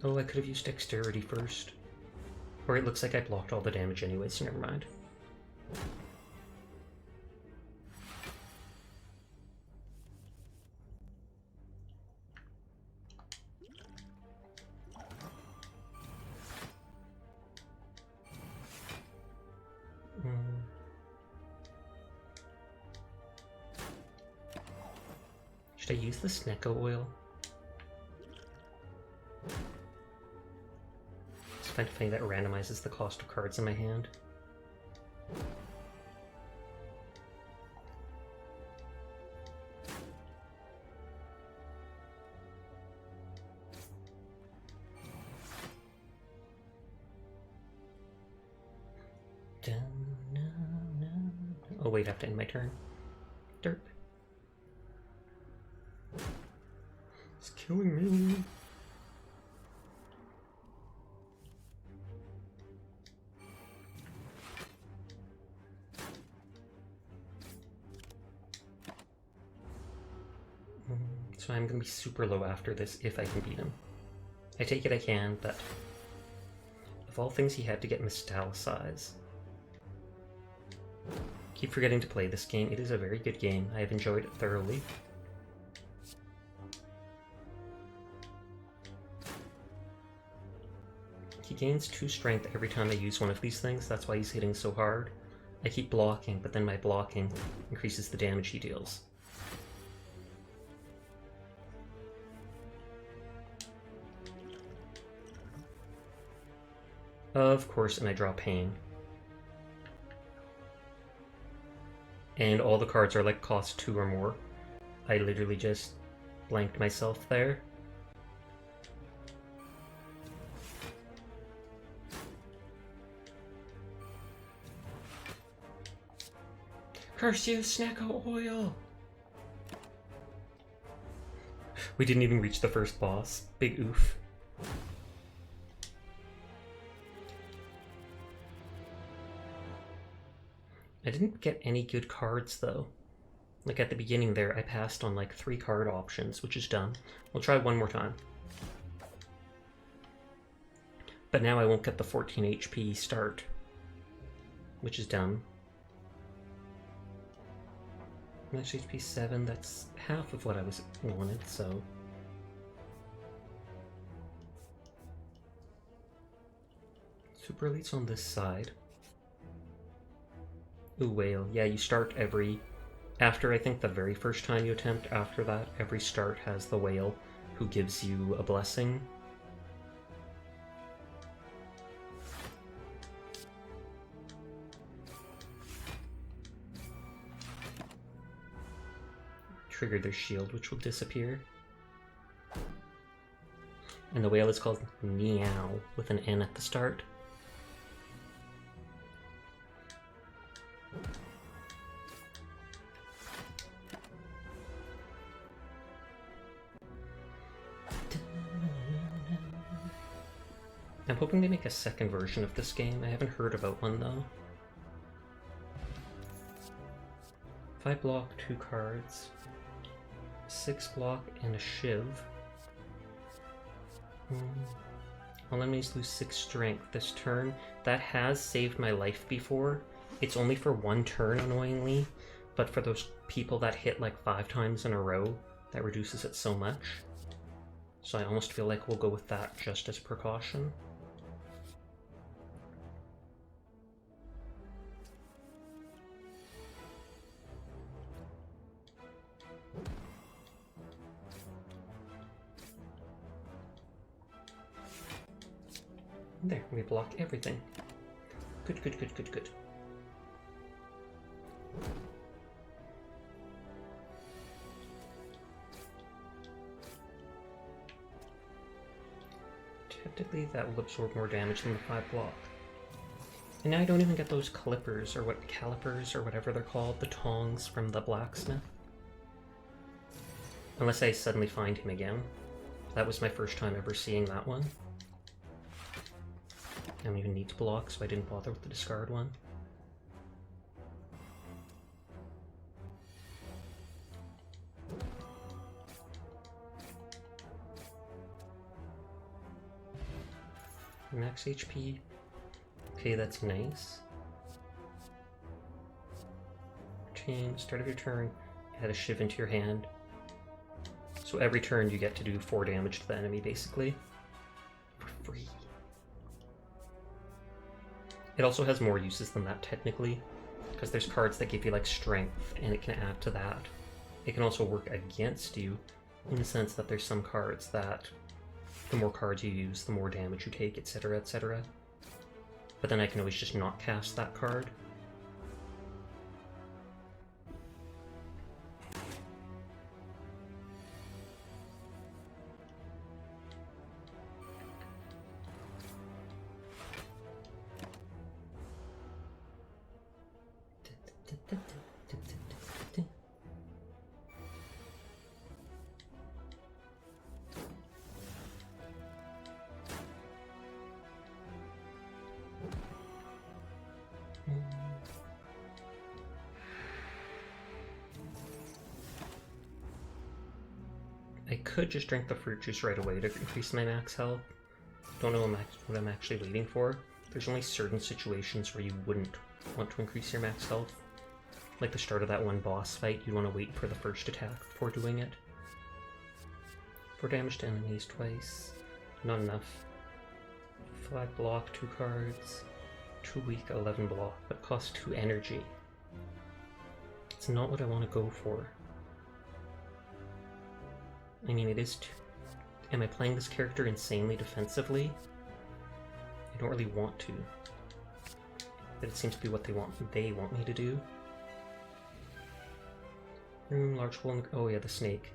Oh, I could have used dexterity first. Or it looks like I blocked all the damage anyway, so never mind. Should I use the Snecko oil? It's kind of funny that randomizes the cost of cards in my hand. Oh wait, I have to end my turn. Derp. It's killing me. So I'm going to be super low after this if I can beat him. I take it I can, but of all things he had to get Metallicize. Keep forgetting to play this game. It is a very good game. I have enjoyed it thoroughly. He gains 2 strength every time I use one of these things. That's why he's hitting so hard. I keep blocking, but then my blocking increases the damage he deals. Of course, and I draw Pain. And all the cards are like cost 2 or more. I literally just blanked myself there. Curse you, Snecko oil! We didn't even reach the first boss. Big oof. I didn't get any good cards though. Like at the beginning there, I passed on like 3 card options, which is dumb. We'll try one more time. But now I won't get the 14 HP start, which is dumb. Max HP 7, that's half of what I wanted, so... Super Elite's on this side. Ooh, Whale. Yeah, you start every... After, I think, the very first time you attempt, after that, every start has the Whale who gives you a blessing. Trigger their shield, which will disappear. And the Whale is called Meow, with an N at the start. I'm hoping they make a second version of this game. I haven't heard about one though. If I block 2 cards, 6 block and a shiv. All enemies lose 6 strength this turn. That has saved my life before. It's only for 1 turn, annoyingly, but for those people that hit like 5 times in a row, that reduces it so much. So I almost feel like we'll go with that just as precaution. There, we block everything. Good, good, good, good, good. Technically, that will absorb more damage than the 5 block. And now I don't even get those calipers, or what, calipers, or whatever they're called, the tongs from the blacksmith. Unless I suddenly find him again. That was my first time ever seeing that one. I don't even need to block, so I didn't bother with the discard one. Max HP. Okay, that's nice. Start of your turn, add a shiv into your hand. So every turn you get to do 4 damage to the enemy, basically. For free. It also has more uses than that, technically. Because there's cards that give you, like, strength, and it can add to that. It can also work against you, in the sense that there's some cards that the more cards you use, the more damage you take, etc., etc. But then I can always just not cast that card. I could just drink the fruit juice right away to increase my max health. Don't know what I'm actually waiting for. There's only certain situations where you wouldn't want to increase your max health. Like the start of that one boss fight, you want to wait for the first attack before doing it. 4 damage to enemies twice. Not enough. 5 block, 2 cards. 2 weak, 11 block, but costs 2 energy. It's not what I want to go for. I mean, it is... Am I playing this character insanely defensively? I don't really want to. But it seems to be what they want me to do. Large hole in the... Oh yeah, the snake.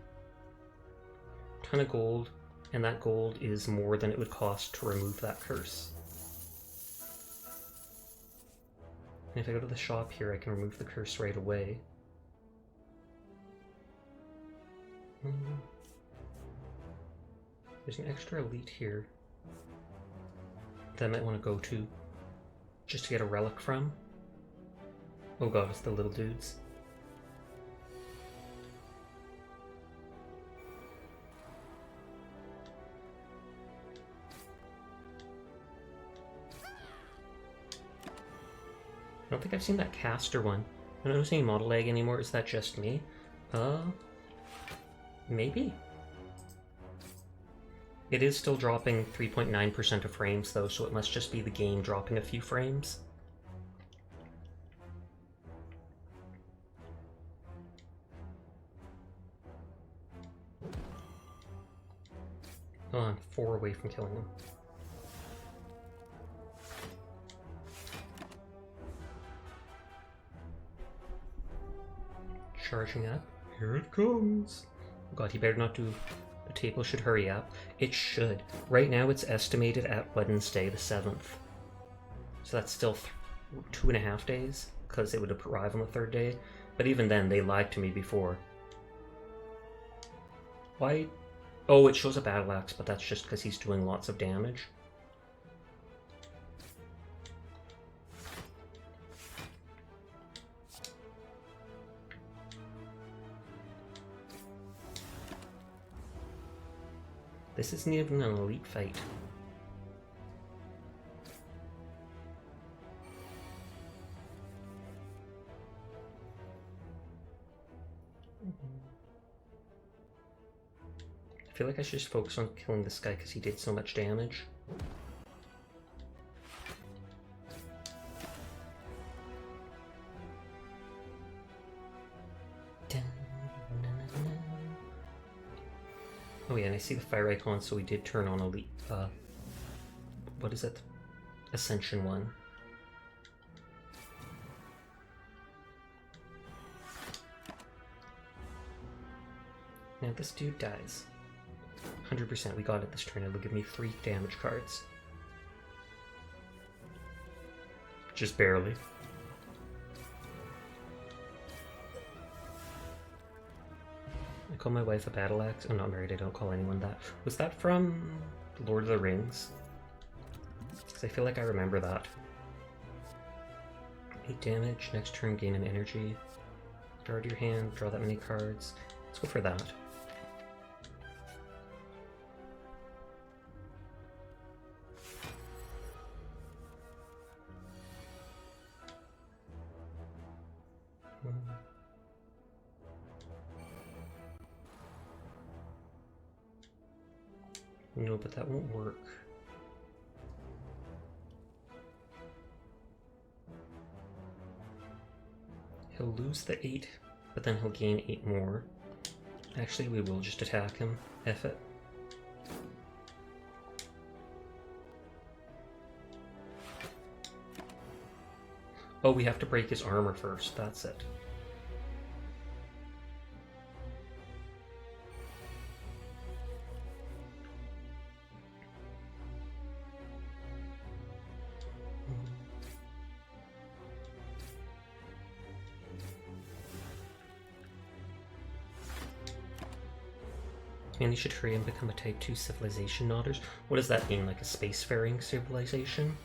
Ton of gold, and that gold is more than it would cost to remove that curse. And if I go to the shop here, I can remove the curse right away. There's an extra elite here that I might want to go to just to get a relic from. Oh god, it's the little dudes. I don't think I've seen that caster one. I don't notice any model lag anymore. Is that just me? Maybe. It is still dropping 3.9% of frames though, so it must just be the game dropping a few frames. Oh, I'm 4 away from killing him. Charging up. Here it comes. Oh god, he better not do... The table should hurry up. It should. Right now it's estimated at Wednesday the 7th. So that's still 2.5 days, because it would arrive on the 3rd day. But even then, they lied to me before. Why? Oh, it shows a battle axe, but that's just because he's doing lots of damage. This isn't even an elite fight. I feel like I should just focus on killing this guy because he did so much damage. Oh yeah, and I see the fire icon, so we did turn on elite, what is it? Ascension 1. Now this dude dies. 100%, we got it this turn. It'll give me 3 damage cards. Just barely. I call my wife a battle axe. I'm not married, I don't call anyone that. Was that from Lord of the Rings? Because I feel like I remember that. 8 damage, next turn gain an energy. Draw to your hand, draw that many cards. Let's go for that. No, but that won't work. He'll lose the 8, but then he'll gain 8 more. Actually, we will just attack him. F it. Oh, we have to break his armor first. That's it. And you should hurry and become a Type 2 civilization, Nodders. What does that mean? Like a spacefaring civilization?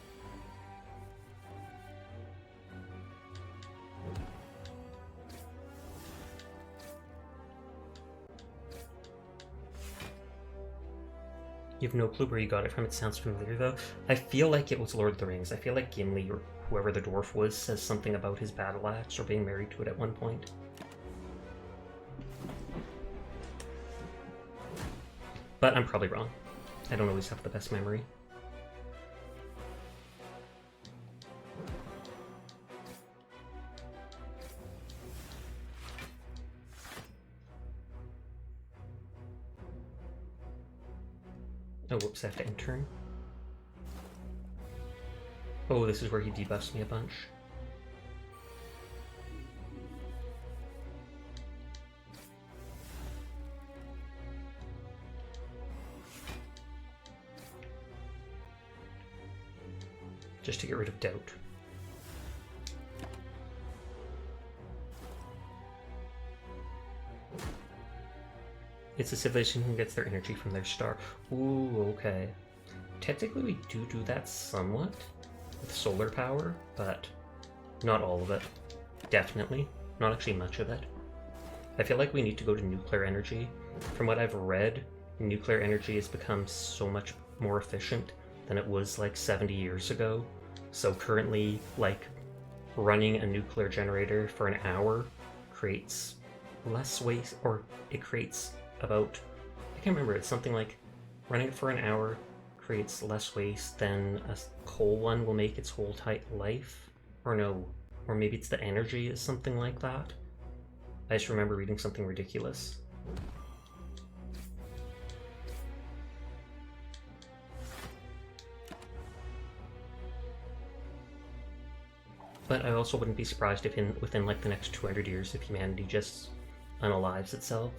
You have no clue where you got it from. It sounds familiar, though. I feel like it was Lord of the Rings. I feel like Gimli, or whoever the dwarf was, says something about his battle axe or being married to it at one point. But I'm probably wrong. I don't always have the best memory. Oh, whoops, I have to intern. Oh, this is where he debuffs me a bunch. Just to get rid of doubt. It's a civilization who gets their energy from their star. Ooh, okay. Technically we do that somewhat with solar power, but not all of it. Definitely. Not actually much of it. I feel like we need to go to nuclear energy. From what I've read, nuclear energy has become so much more efficient than it was like 70 years ago. So currently, like, running a nuclear generator for an hour creates less waste, or it creates about, I can't remember, it's something like running it for an hour creates less waste than a coal one will make its whole life. Or no, or maybe it's the energy is something like that. I just remember reading something ridiculous. But I also wouldn't be surprised if within like the next 200 years if humanity just unalives itself.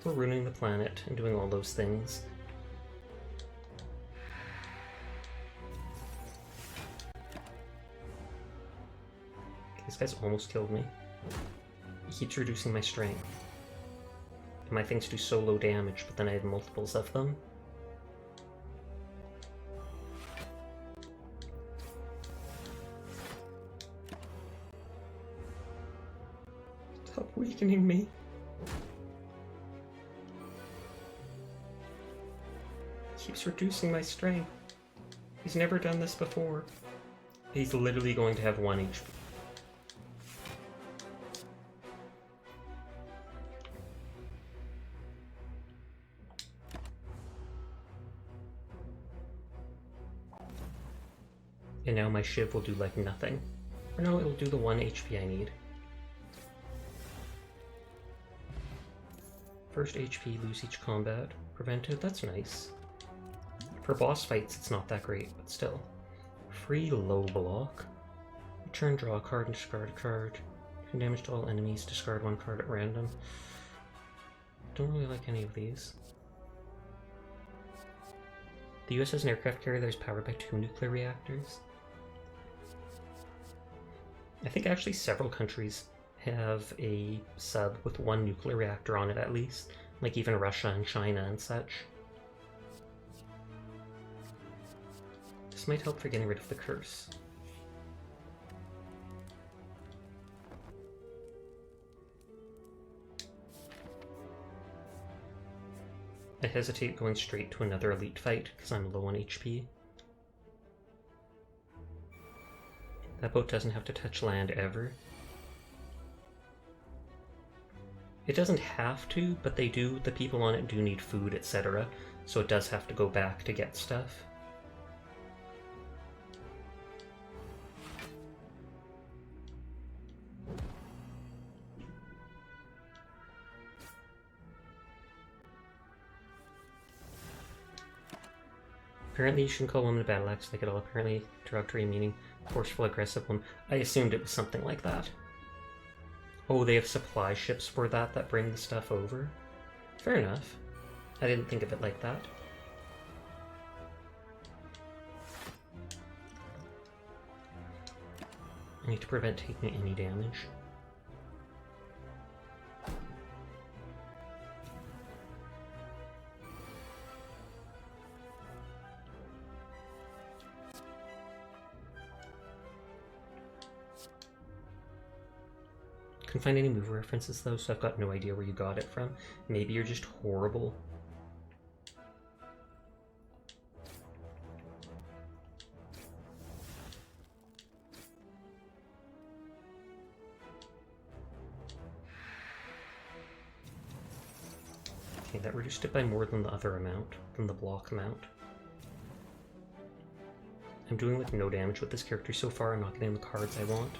We're ruining the planet and doing all those things. This guy's almost killed me. He keeps reducing my strength. And my things do so low damage, but then I have multiples of them. Stop weakening me. Keeps reducing my strength. He's never done this before. He's literally going to have 1 HP. And now my shiv will do like nothing. Or no, it'll do the 1 HP I need. First HP, lose each combat. Prevented, that's nice. For boss fights, it's not that great, but still. Free low block. Return, draw a card, and discard a card. Do damage to all enemies, discard 1 card at random. Don't really like any of these. The US has an aircraft carrier that is powered by 2 nuclear reactors. I think actually several countries have a sub with 1 nuclear reactor on it at least. Like even Russia and China and such. This might help for getting rid of the curse. I hesitate going straight to another elite fight because I'm low on HP. That boat doesn't have to touch land ever. It doesn't have to, but they do. The people on it do need food, etc. So it does have to go back to get stuff. Apparently you shouldn't call women a battle axe like at all. Apparently derogatory meaning forceful, aggressive one. I assumed it was something like that. Oh, they have supply ships for that bring the stuff over? Fair enough. I didn't think of it like that. I need to prevent taking any damage. Couldn't find any move references though, so I've got no idea where you got it from. Maybe you're just horrible. Okay, that reduced it by more than the other amount, than the block amount. I'm doing like no damage with this character so far. I'm not getting the cards I want.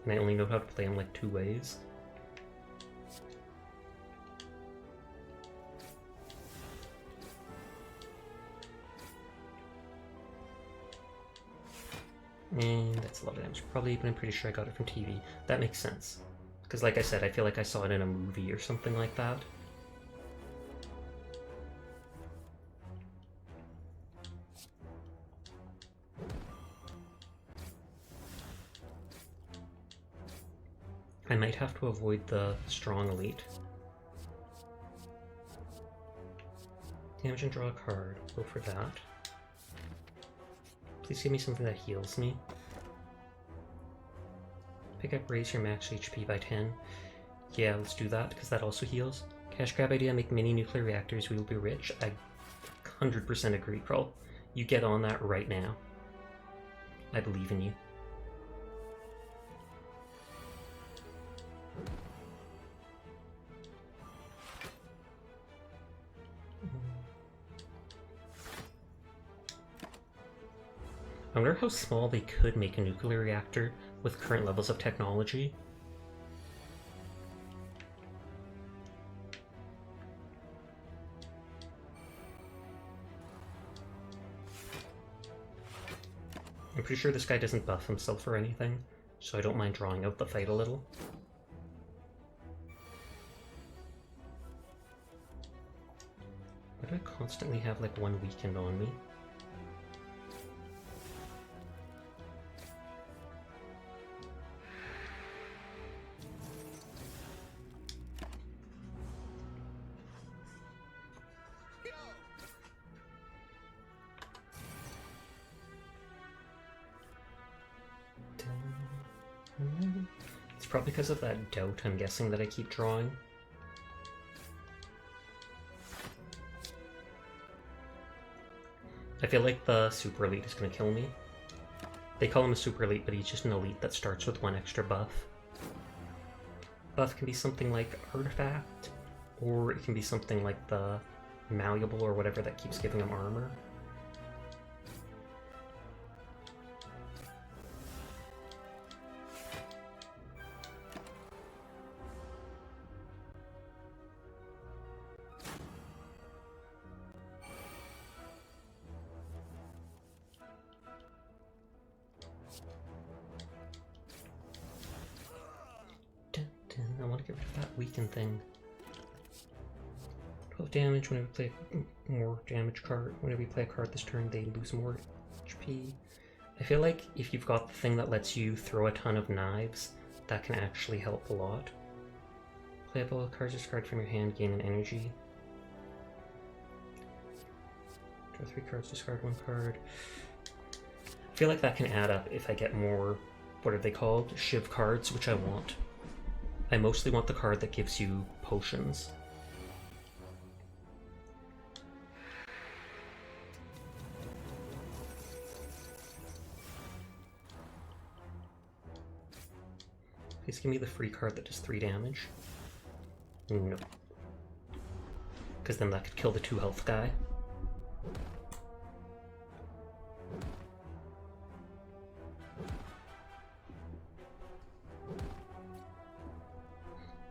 And I only know how to play him like 2 ways. And that's a lot of damage. Probably, but I'm pretty sure I got it from TV. That makes sense. Because like I said, I feel like I saw it in a movie or something like that. I might have to avoid the strong elite. Damage and draw a card. Go for that. Please give me something that heals me. Pick up, raise your max HP by 10. Yeah, let's do that, because that also heals. Cash grab idea, make mini nuclear reactors, we will be rich. I 100% agree, Kroll. You get on that right now. I believe in you. I wonder how small they could make a nuclear reactor with current levels of technology. I'm pretty sure this guy doesn't buff himself or anything, so I don't mind drawing out the fight a little. Why do I constantly have like one weekend on me? It's probably because of that doubt, I'm guessing, that I keep drawing. I feel like the super elite is going to kill me. They call him a super elite, but he's just an elite that starts with 1 extra buff. Buff can be something like artifact, or it can be something like the malleable or whatever that keeps giving him armor. I want to get rid of that weaken thing. 12 damage whenever we play more damage card. Whenever we play a card this turn, they lose more HP. I feel like if you've got the thing that lets you throw a ton of knives, that can actually help a lot. Playable cards discard from your hand, gain an energy. Draw 3 cards, discard 1 card. I feel like that can add up if I get more, what are they called? Shiv cards, which I want. I mostly want the card that gives you potions. Please give me the free card that does 3 damage. No. Because then that could kill the 2 health guy.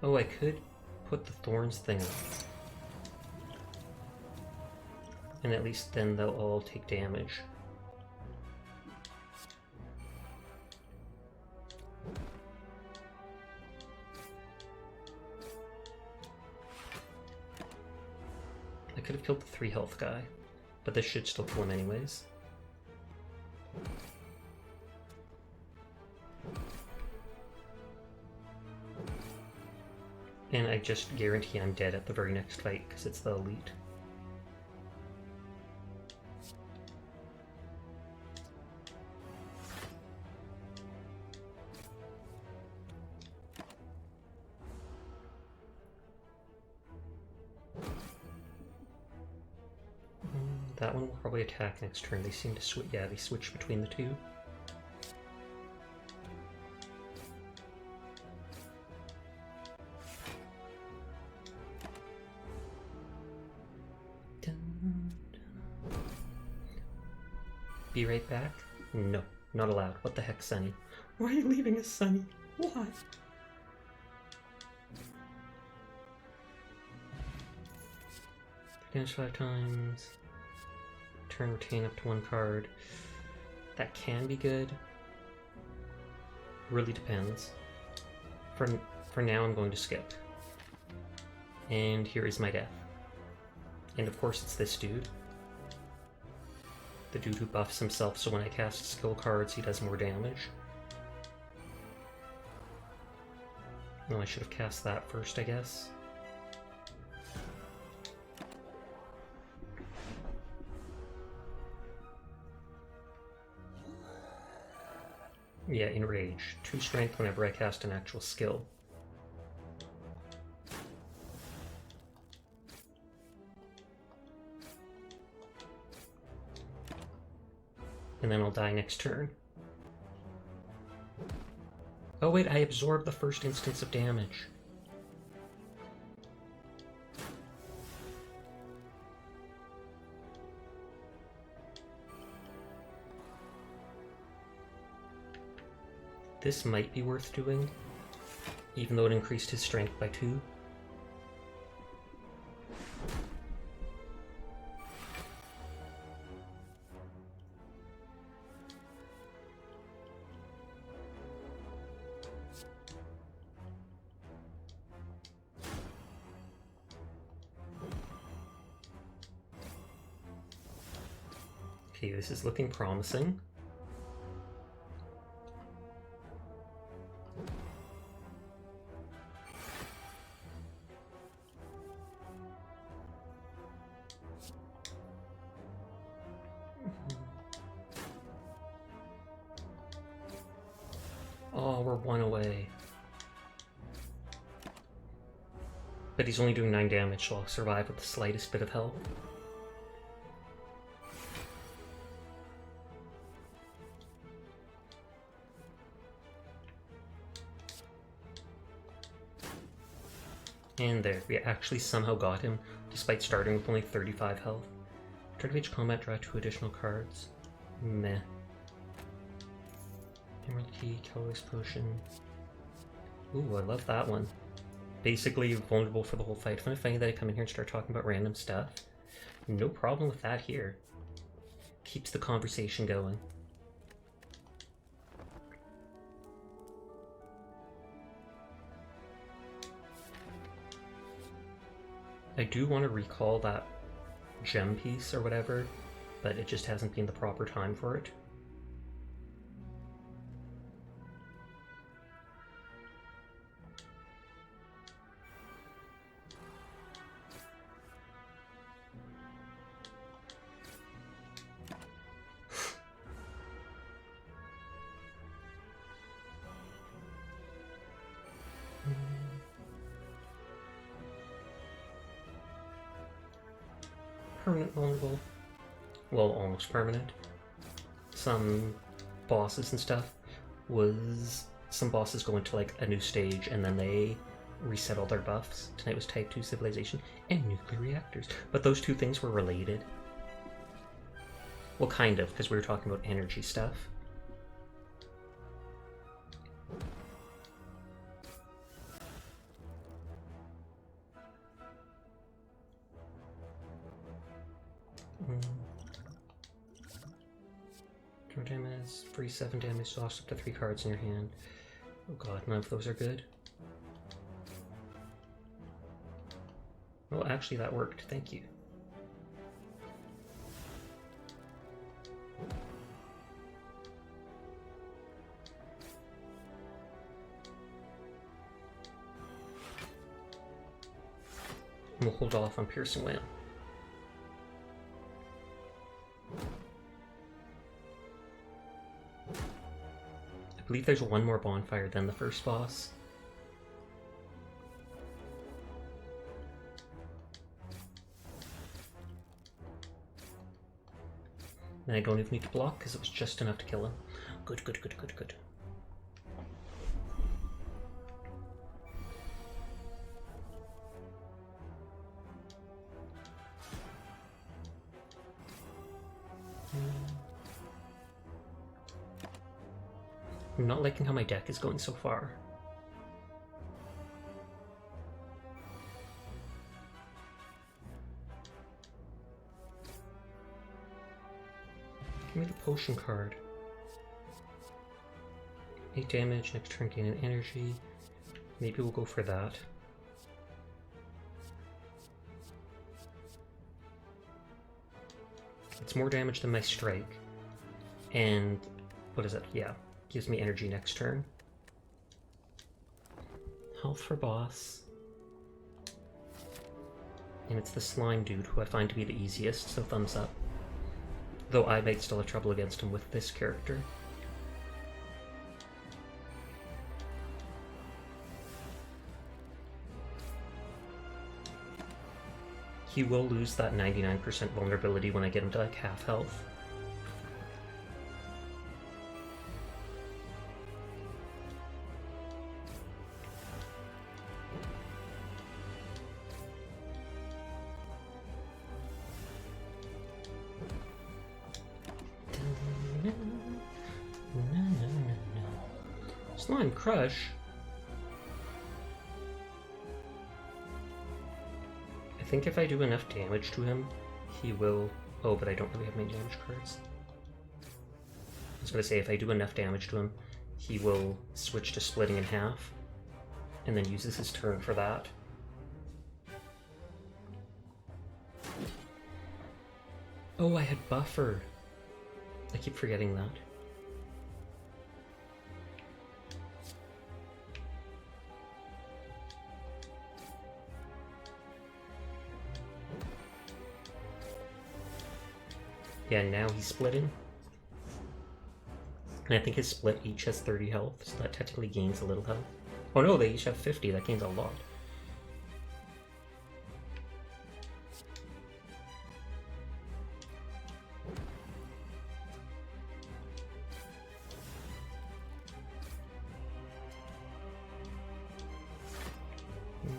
Oh, I could put the thorns thing up. And at least then they'll all take damage. I could have killed the 3 health guy, but this should still kill him anyways. And I just guarantee I'm dead at the very next fight because it's the elite. That one will probably attack next turn. They seem to switch. Yeah, they switch between the 2. Be right back? No, not allowed. What the heck, Sunny? Why are you leaving us, Sunny? Why? Finish 5 times. Turn retain up to 1 card. That can be good. Really depends. For now, I'm going to skip. And here is my death. And of course, it's this dude. The dude who buffs himself so when I cast skill cards, he does more damage. No, I should have cast that first, I guess. Yeah, Enrage. 2 strength whenever I cast an actual skill. And then I'll die next turn. Oh wait, I absorbed the first instance of damage. This might be worth doing, even though it increased his strength by 2. Okay, this is looking promising. Oh, we're 1 away. But he's only doing 9 damage, so I'll survive with the slightest bit of health. And there, we actually somehow got him, despite starting with only 35 health. Start of each combat, draw 2 additional cards. Meh. Emerald Key, Colorless Potion. Ooh, I love that one. Basically vulnerable for the whole fight. Find it funny that I come in here and start talking about random stuff. No problem with that here. Keeps the conversation going. I do want to recall that gem piece or whatever, but it just hasn't been the proper time for it. Permanent vulnerable. Well, almost permanent. Some bosses and stuff was... Some bosses go into like a new stage and then they reset all their buffs. Tonight was Type 2 Civilization and nuclear reactors. But those two things were related. Well, kind of, because we were talking about energy stuff. Draw damage, free 7 damage, lost up to 3 cards in your hand. Oh god, none of those are good. Well, actually that worked, thank you. We'll hold off on Piercing Wail. I believe there's one more bonfire than the first boss. And I don't even need to block because it was just enough to kill him. Good, good, good, good, good. I'm not liking how my deck is going so far. Give me the potion card. 8 damage, next turn gain an energy. Maybe we'll go for that. It's more damage than my strike. And what is it? Yeah, gives me energy next turn. Health for boss. And it's the slime dude who I find to be the easiest, so thumbs up. Though I might still have trouble against him with this character. He will lose that 99% vulnerability when I get him to like half health. Slime Crush? I think if I do enough damage to him, he will... Oh, but I don't really have many damage cards. I was gonna say, if I do enough damage to him, he will switch to splitting in half, and then uses his turn for that. Oh, I had Buffer! I keep forgetting that. Yeah, now he's splitting. And I think his split each has 30 health, so that technically gains a little health. Oh no, they each have 50, that gains a lot.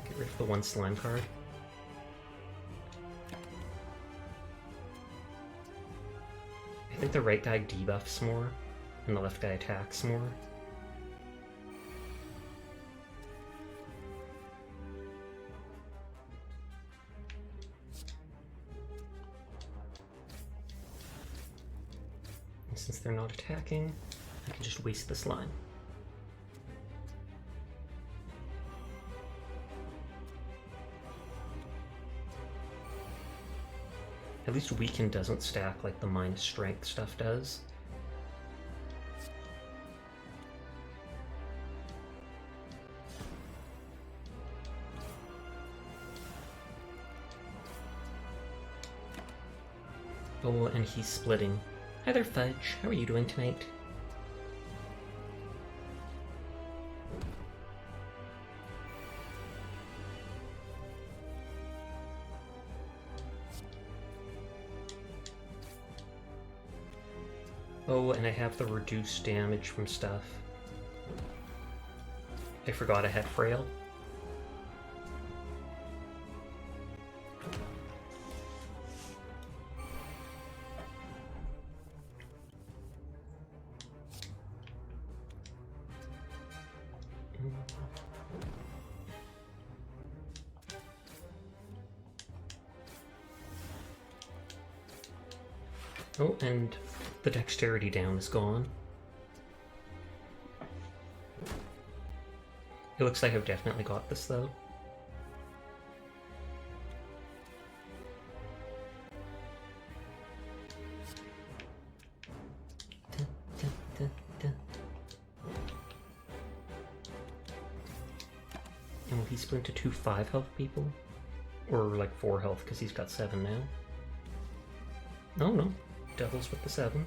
Get rid of the one slime card. I think the right guy debuffs more, and the left guy attacks more. And since they're not attacking, I can just waste the slime. At least Weaken doesn't stack like the minus strength stuff does. Oh, and he's splitting. Hi there, Fudge. How are you doing tonight? Oh, and I have the reduced damage from stuff. I forgot I had Frail. Oh, and the dexterity down is gone. It looks like I've definitely got this, though. And will he split into 2 5 health people? Or like 4 health, because he's got 7 now. Oh no, doubles with the 7.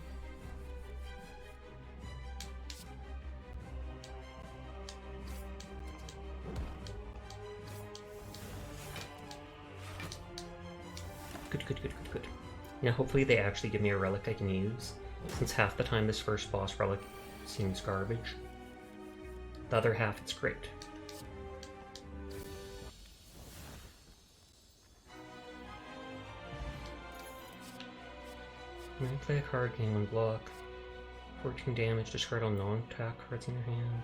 Good, good, good, good, good. Now hopefully they actually give me a relic I can use, since half the time this first boss relic seems garbage. The other half, it's great. When I play a card, gain 1 block. 14 damage, discard all non-attack cards in your hand.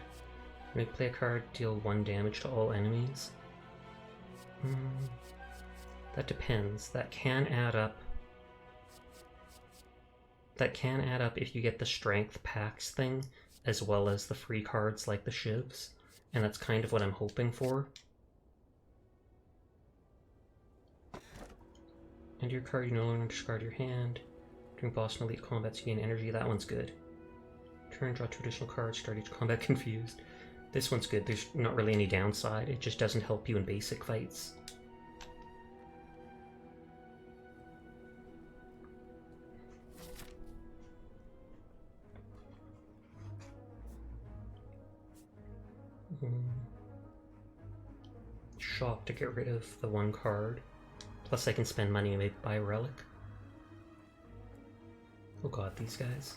When I play a card, deal 1 damage to all enemies. That depends. That can add up. That can add up if you get the strength packs thing, as well as the free cards like the shivs. And that's kind of what I'm hoping for. End your card, you no longer discard your hand. During boss and elite combats, you gain energy. That one's good. Turn, draw 2 additional cards, start each combat confused. This one's good. There's not really any downside. It just doesn't help you in basic fights. Shop to get rid of the 1 card. Plus I can spend money and maybe buy a relic. Oh god, these guys.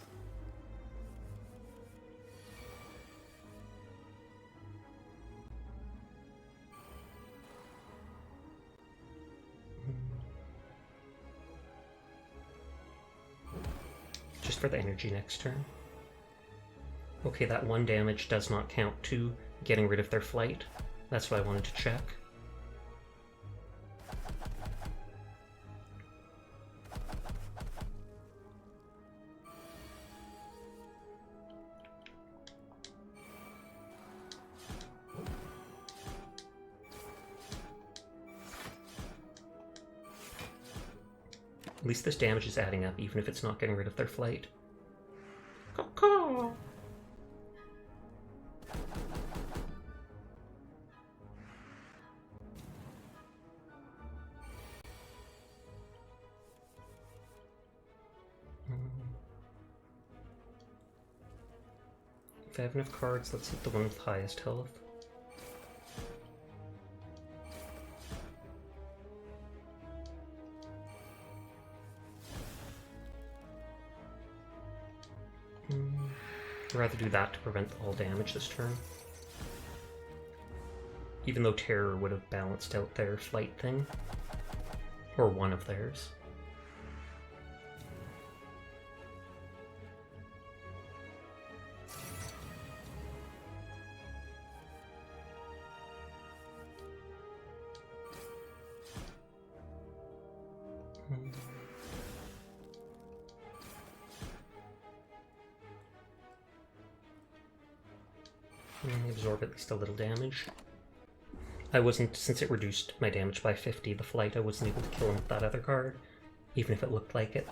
Just for the energy next turn. Okay, that 1 damage does not count to getting rid of their flight. That's what I wanted to check. At least this damage is adding up, even if it's not getting rid of their flight. Caw-caw! If I have enough cards, let's hit the one with highest health. I'd rather do that to prevent all damage this turn. Even though Terror would have balanced out their flight thing. Or one of theirs. Absorb at least a little damage. I wasn't, since it reduced my damage by 50, the flight, I wasn't able to kill him with that other card, even if it looked like it.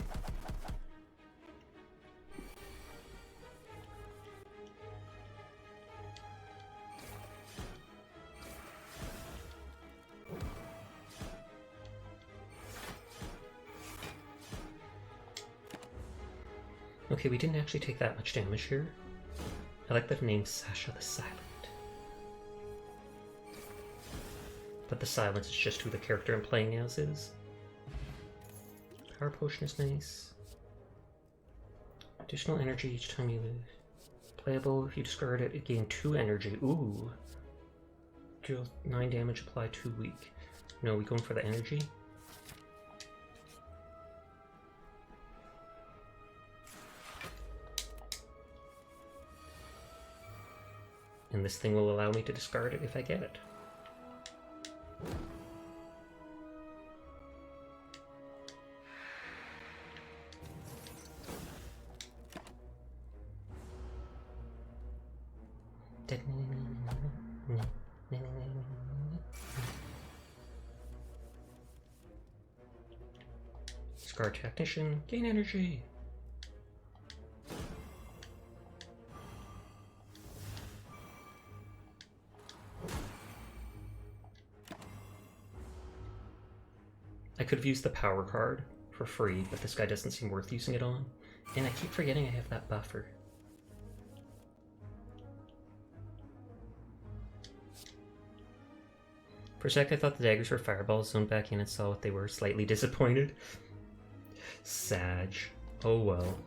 Okay, we didn't actually take that much damage here. I like the name Sasha the Silent. But the silence is just who the character I'm playing as is. Power Potion is nice. Additional energy each time you move. Playable, if you discard it, it gains 2 energy. Ooh. Deal 9 damage, apply 2 weak. No, we going for the energy? and this thing will allow me to discard it if I get it. Scar Technician, gain energy. I could have used the power card for free, but this guy doesn't seem worth using it on. And I keep forgetting I have that buffer. For a sec I thought the daggers were fireballs, zoned back in and saw what they were, slightly disappointed. Sag. Oh well.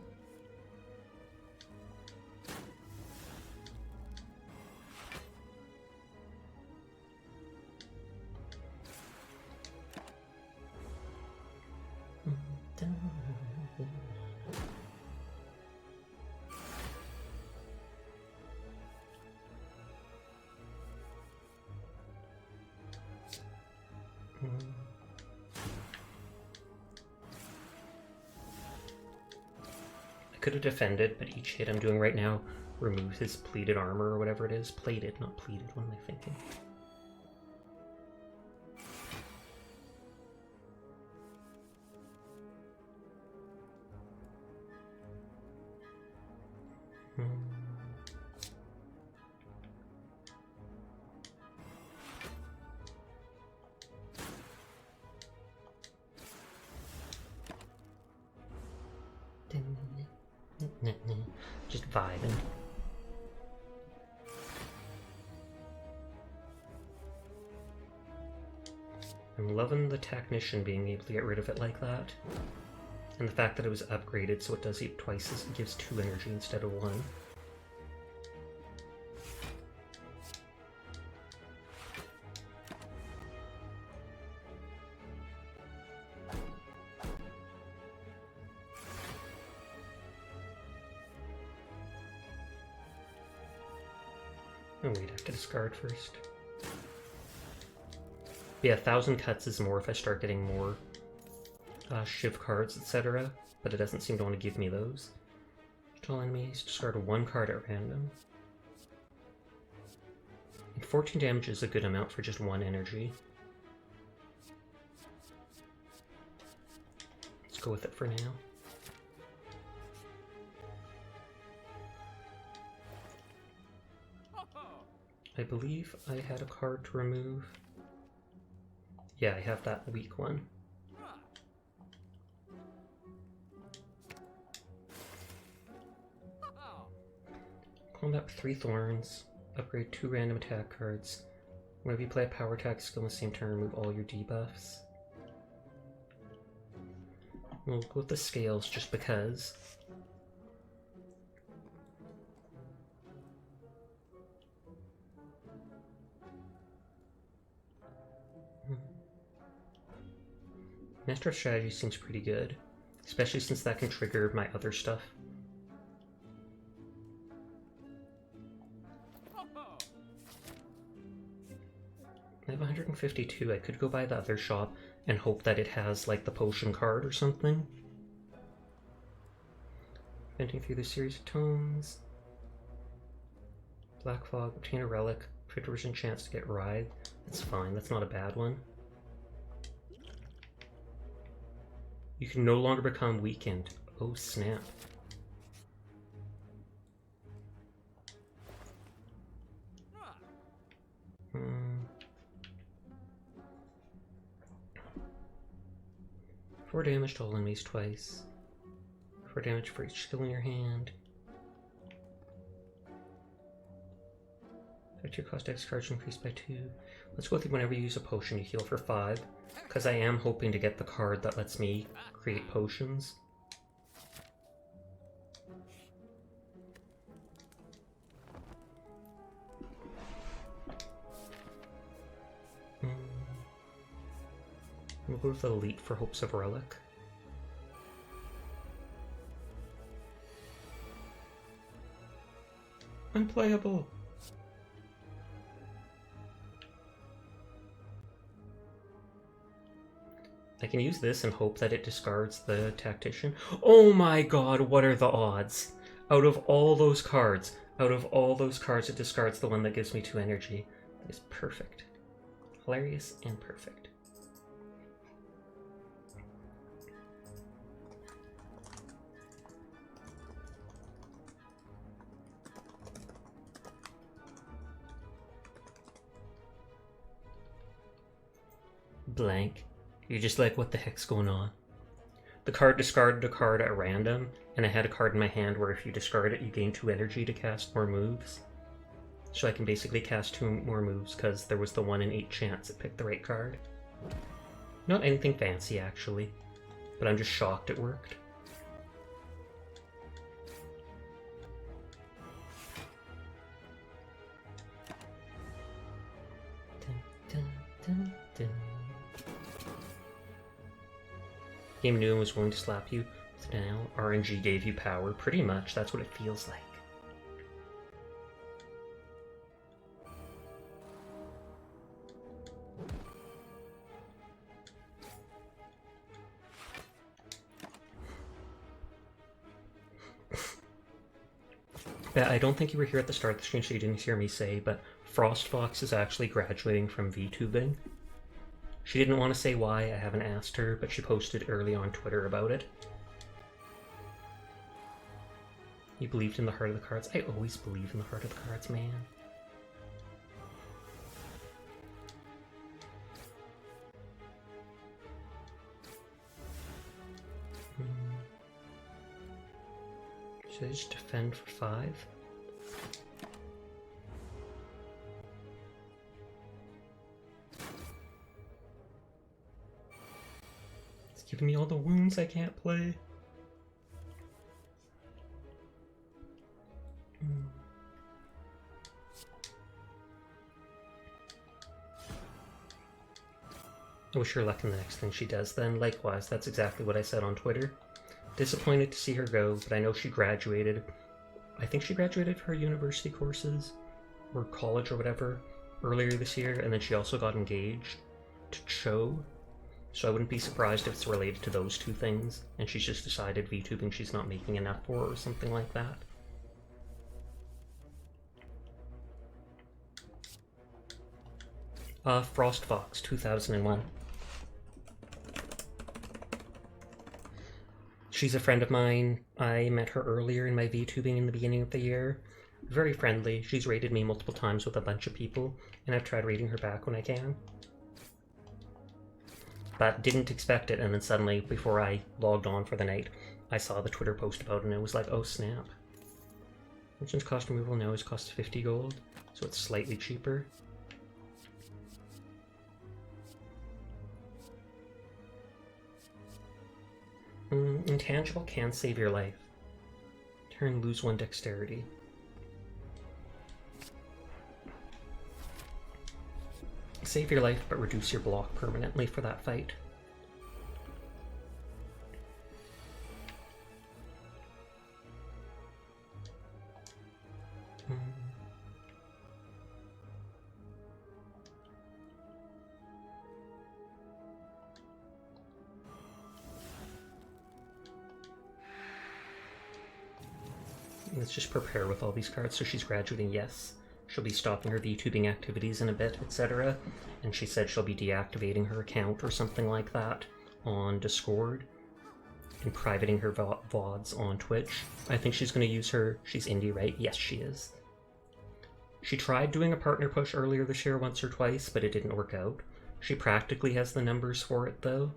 Could have defended, but each hit I'm doing right now removes his pleated armor or whatever it is. Plated, not pleated. What am I thinking? Just vibing. I'm loving the Technician being able to get rid of it like that. And the fact that it was upgraded so it does it twice, it gives 2 energy instead of 1. Oh wait, I have to discard first. Yeah, 1,000 cuts is more if I start getting more Shiv cards, etc. But it doesn't seem to want to give me those. Tell enemies, discard 1 card at random. And 14 damage is a good amount for just 1 energy. Let's go with it for now. I believe I had a card to remove. Yeah, I have that weak one. Combat with 3 thorns. Upgrade 2 random attack cards. Whenever you play a power attack skill in the same turn, remove all your debuffs. We'll go with the scales just because. Master of Strategy seems pretty good, especially since that can trigger my other stuff. I have 152. I could go buy the other shop and hope that it has like the potion card or something. Venting through the series of tomes. Black Fog, obtain a relic, 50% chance to get Writhe. That's fine, that's not a bad one. You can no longer become weakened. Oh snap. Four damage to all enemies twice. 4 damage for each skill in your hand. Your cost X cards increased by 2. Let's go with it whenever you use a potion, you heal for 5. Because I am hoping to get the card that lets me create potions. We'll go with Elite for hopes of Relic. Unplayable! I can use this and hope that it discards the Tactician. Oh my god, what are the odds? Out of all those cards, it discards the one that gives me 2 energy. That is perfect. Hilarious and perfect. Blank. You're just like, what the heck's going on? The card discarded a card at random, and I had a card in my hand where if you discard it, you gain 2 energy to cast more moves. So I can basically cast 2 more moves because there was the 1 in 8 chance it picked the right card. Not anything fancy, actually, but I'm just shocked it worked. Dun, dun, dun, dun. Game knew and was willing to slap you. So now RNG gave you power. Pretty much, that's what it feels like. I don't think you were here at the start of the stream, so you didn't hear me say, but FrostFox is actually graduating from VTubing. She didn't want to say why, I haven't asked her, but she posted early on Twitter about it. You believed in the heart of the cards? I always believe in the heart of the cards, man. Should I just defend for 5? It's giving me all the wounds I can't play. I wish her luck in the next thing she does then. Likewise, that's exactly what I said on Twitter. Disappointed to see her go, but I know she graduated. I think she graduated her university courses, or college or whatever, earlier this year, and then she also got engaged to Cho. So I wouldn't be surprised if it's related to those 2 things, and she's just decided VTubing she's not making enough for, or something like that. FrostFox 2001. She's a friend of mine. I met her earlier in my VTubing in the beginning of the year. Very friendly. She's raided me multiple times with a bunch of people, and I've tried raiding her back when I can. But didn't expect it, and then suddenly, before I logged on for the night, I saw the Twitter post about it, and it was like, oh snap. Since cost removal now is cost 50 gold, so it's slightly cheaper. Intangible can save your life. Turn, lose 1 dexterity. Save your life, but reduce your block permanently for that fight. Let's just prepare with all these cards. So she's graduating, yes. She'll be stopping her VTubing activities in a bit, etc. And she said she'll be deactivating her account or something like that on Discord and privating her VODs on Twitch. I think she's going to use her... She's indie, right? Yes, she is. She tried doing a partner push earlier this year once or twice, but it didn't work out. She practically has the numbers for it, though.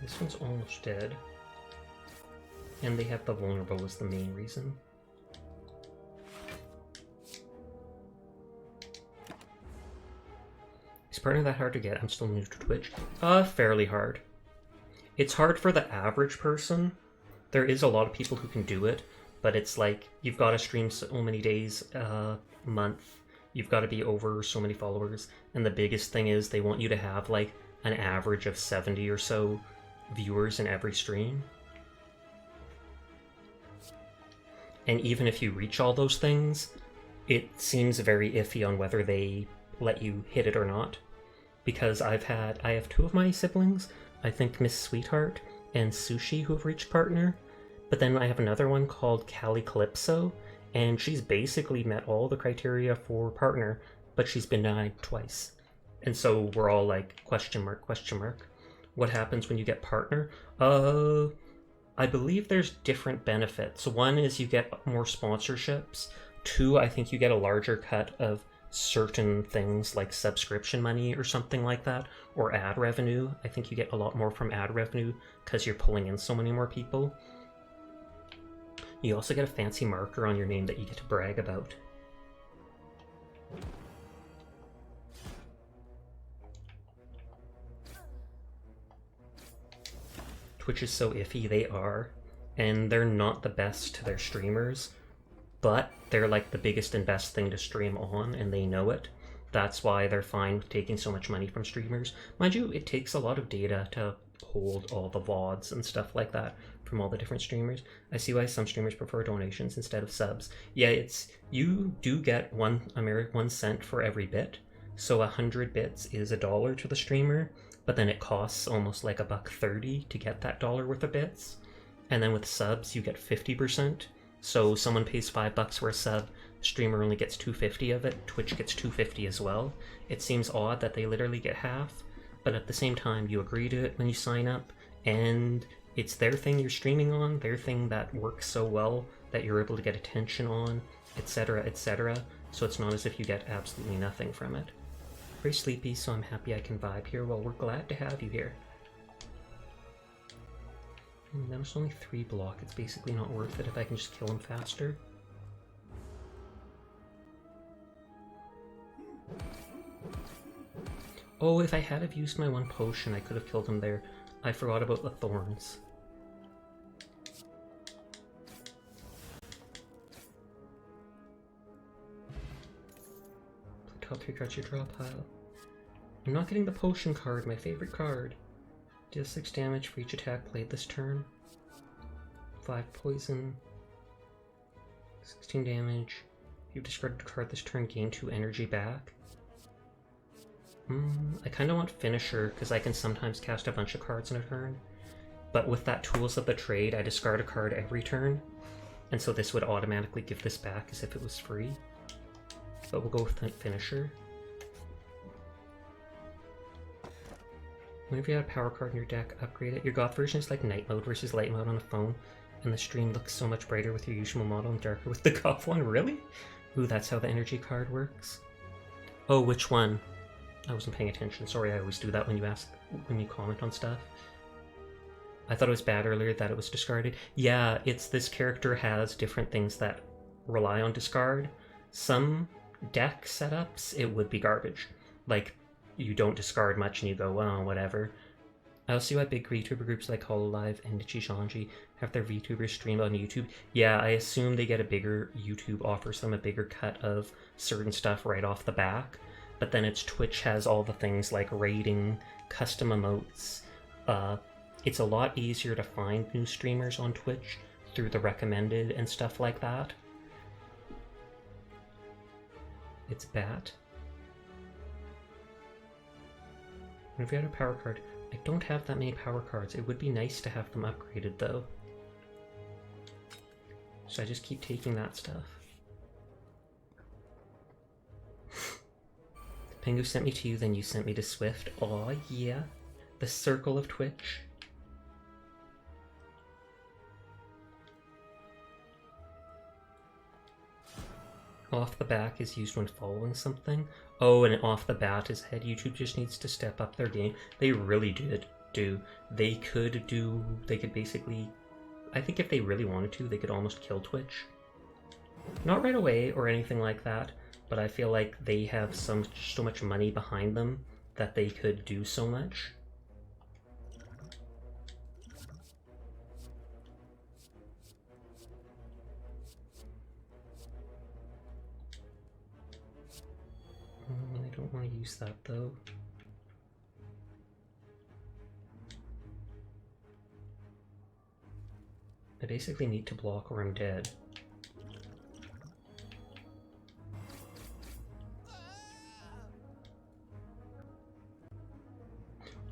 This one's almost dead. And they have the vulnerable as the main reason. These partner that hard to get? I'm still new to Twitch. Fairly hard. It's hard for the average person. There is a lot of people who can do it, but it's like, you've got to stream so many days a month. You've got to be over so many followers. And the biggest thing is they want you to have like an average of 70 or so viewers in every stream. And even if you reach all those things, it seems very iffy on whether they let you hit it or not. Because I have two of my siblings, I think Miss Sweetheart and Sushi, who have reached partner. But then I have another one called Callie Calypso, and she's basically met all the criteria for partner, but she's been denied twice. And so we're all like, question mark, question mark. What happens when you get partner? I believe there's different benefits. One is you get more sponsorships. Two, I think you get a larger cut of certain things like subscription money or something like that, or ad revenue. I think you get a lot more from ad revenue because you're pulling in so many more people. You also get a fancy marker on your name that you get to brag about. Twitch is so iffy, they are, and they're not the best to their streamers, but they're like the biggest and best thing to stream on, and they know it. That's why they're fine with taking so much money from streamers. Mind you, it takes a lot of data to hold all the VODs and stuff like that from all the different streamers. I see why some streamers prefer donations instead of subs. Yeah, you do get 1 cent for every bit, so 100 bits is $1 to the streamer, but then it costs almost like $1.30 to get that dollar worth of bits. And then with subs, you get 50%. So someone pays $5 for a sub, streamer only gets $2.50 of it, Twitch gets $2.50 as well. It seems odd that they literally get half, but at the same time, you agree to it when you sign up, and it's their thing you're streaming on, their thing that works so well that you're able to get attention on, etc., etc. So it's not as if you get absolutely nothing from it. Very sleepy, so I'm happy I can vibe here. Well, we're glad to have you here. And that was only 3 block. It's basically not worth it if I can just kill him faster. Oh, if I had have used my 1 potion, I could have killed him there. I forgot about the thorns. Play top 3 cards your draw pile. I'm not getting the potion card, my favorite card. Deal 6 damage for each attack played this turn. 5 poison. 16 damage. If you've discarded a card this turn, gain 2 energy back. I kind of want Finisher, because I can sometimes cast a bunch of cards in a turn. But with that Tools of the Trade, I discard a card every turn. And so this would automatically give this back as if it was free. But we'll go with Finisher. Whenever you have a power card in your deck, upgrade it. Your Goth version is like night mode versus light mode on the phone, and the stream looks so much brighter with your usual model and darker with the Goth one. Really? Ooh, that's how the energy card works. Oh, which one? I wasn't paying attention. Sorry, I always do that when you comment on stuff. I thought it was bad earlier that it was discarded. Yeah, it's this character has different things that rely on discard. Some deck setups, it would be garbage. Like, you don't discard much and you go, well, whatever. I also see why big VTuber groups like Hololive and Chijanji have their VTubers stream on YouTube. Yeah, I assume they get a bigger, YouTube offers them a bigger cut of certain stuff right off the back. But then it's Twitch has all the things like rating, custom emotes. It's a lot easier to find new streamers on Twitch through the recommended and stuff like that. It's Bat. If you had a power card, I don't have that many power cards. It would be nice to have them upgraded though. So I just keep taking that stuff. Pengu sent me to you, then you sent me to Swift. Aw, yeah. The circle of Twitch. Off the back is used when following something. Oh, and off the bat is head. YouTube just needs to step up their game. They really do. They could basically, I think if they really wanted to, they could almost kill Twitch. Not right away or anything like that, but I feel like they have so much money behind them that they could do so much. I don't want to use that though. I basically need to block or I'm dead.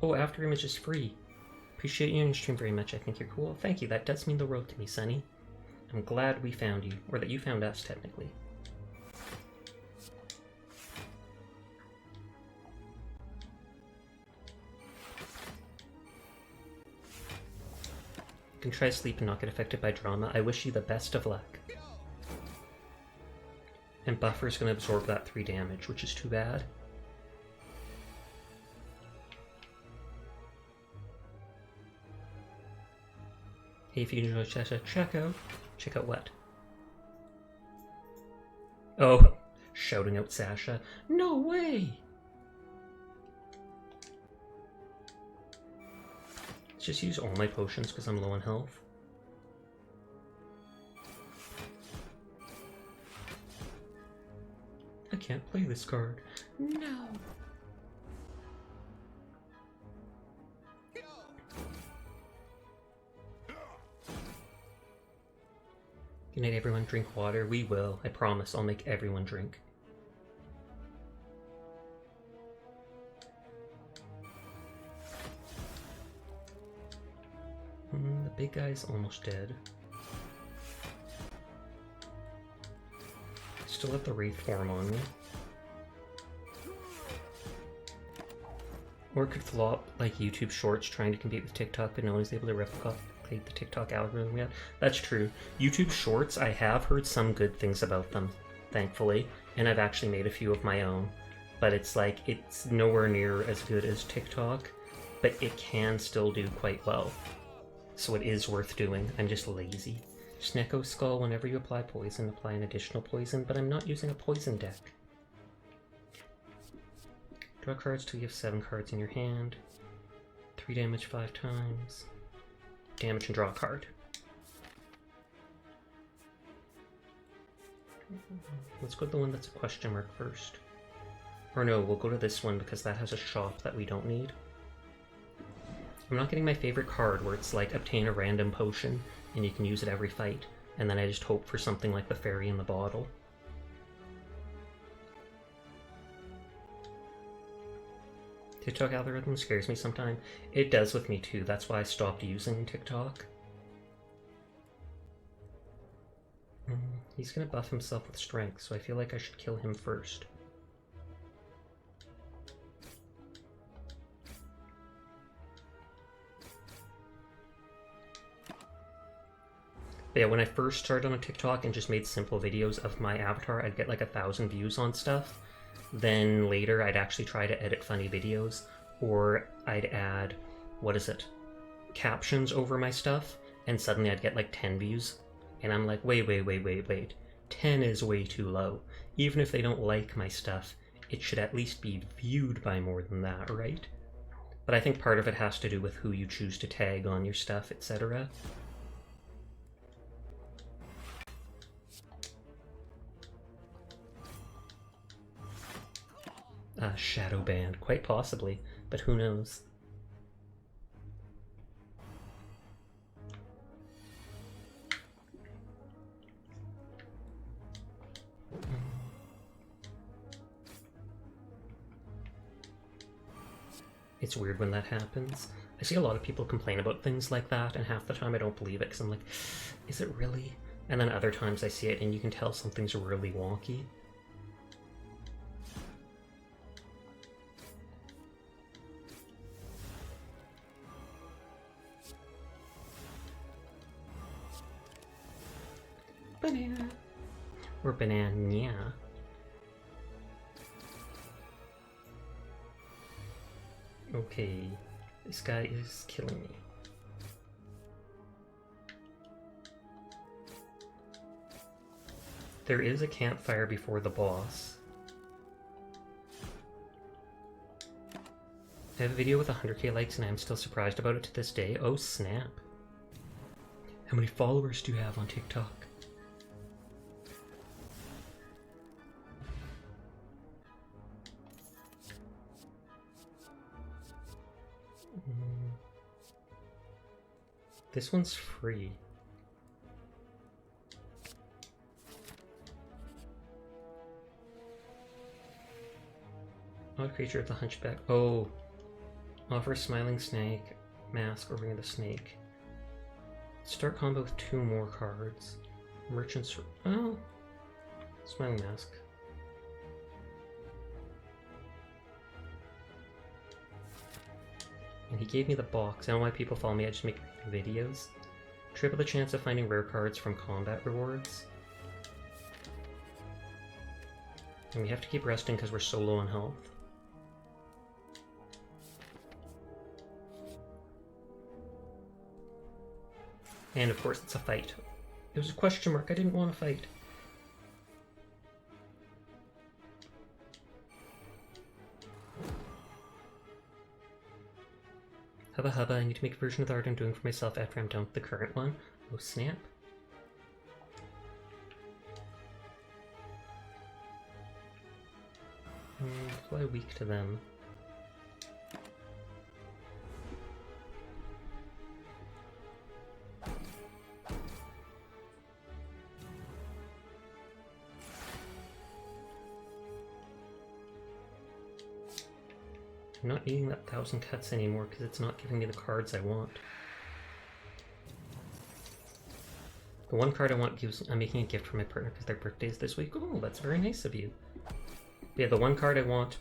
Oh, After Image is free. Appreciate you on your stream very much. I think you're cool. Thank you. That does mean the world to me, Sunny. I'm glad we found you. Or that you found us, technically. You can try to sleep and not get affected by drama. I wish you the best of luck. And Buffer's going to absorb that 3 damage, which is too bad. Hey, if you enjoy Sasha, check out what? Oh, shouting out Sasha. No way! Let's just use all my potions because I'm low on health. I can't play this card. No! Good night, everyone. Drink water. We will. I promise. I'll make everyone drink. The big guy's almost dead. Still have the Wraith form on me. Or it could flop like YouTube Shorts trying to compete with TikTok, but no one's able to replicate the TikTok algorithm yet. That's true. YouTube Shorts, I have heard some good things about them, thankfully, and I've actually made a few of my own. But it's like, it's nowhere near as good as TikTok, but it can still do quite well. So it is worth doing. I'm just lazy. Snecko Skull, whenever you apply poison, apply an additional poison, but I'm not using a poison deck. Draw cards till you have 7 cards in your hand. 3 damage 5 times. Damage and draw a card. Let's go to the one that's a question mark first. Or no, we'll go to this one because that has a shop that we don't need. I'm not getting my favorite card where it's like obtain a random potion and you can use it every fight, and then I just hope for something like the fairy in the bottle. TikTok algorithm scares me sometimes. It does with me too. That's why I stopped using TikTok. He's gonna buff himself with strength, so I feel like I should kill him first. But yeah, when I first started on TikTok and just made simple videos of my avatar, I'd get like 1,000 views on stuff. Then later I'd actually try to edit funny videos, or I'd add, captions over my stuff, and suddenly I'd get like 10 views. And I'm like, wait. 10 is way too low. Even if they don't like my stuff, it should at least be viewed by more than that, right? But I think part of it has to do with who you choose to tag on your stuff, etc. Shadow banned, quite possibly, but who knows? It's weird when that happens. I see a lot of people complain about things like that, and half the time I don't believe it because I'm like, is it really? And then other times I see it and you can tell something's really wonky. Banana. Or banana. Okay, this guy is killing me. There is a campfire before the boss. I have a video with 100k likes and I'm still surprised about it to this day. Oh snap. How many followers do you have on TikTok? This one's free. Odd creature of the hunchback. Oh. Offer smiling snake, mask, or ring of the snake. Start combo with 2 more cards. Merchant's. Oh. Smiling mask. And he gave me the box. I don't know why people follow me, I just make videos. Triple the chance of finding rare cards from combat rewards. And we have to keep resting because we're so low on health. And of course it's a fight. It was a question mark, I didn't want to fight. Hubba hubba, I need to make a version of the art I'm doing for myself after I'm done with the current one. Oh snap. Fly weak to them. I'm not needing that 1,000 cuts anymore because it's not giving me the cards I want. The one card I want gives. I'm making a gift for my partner because their birthday is this week. Oh, that's very nice of you. But yeah, the one card I want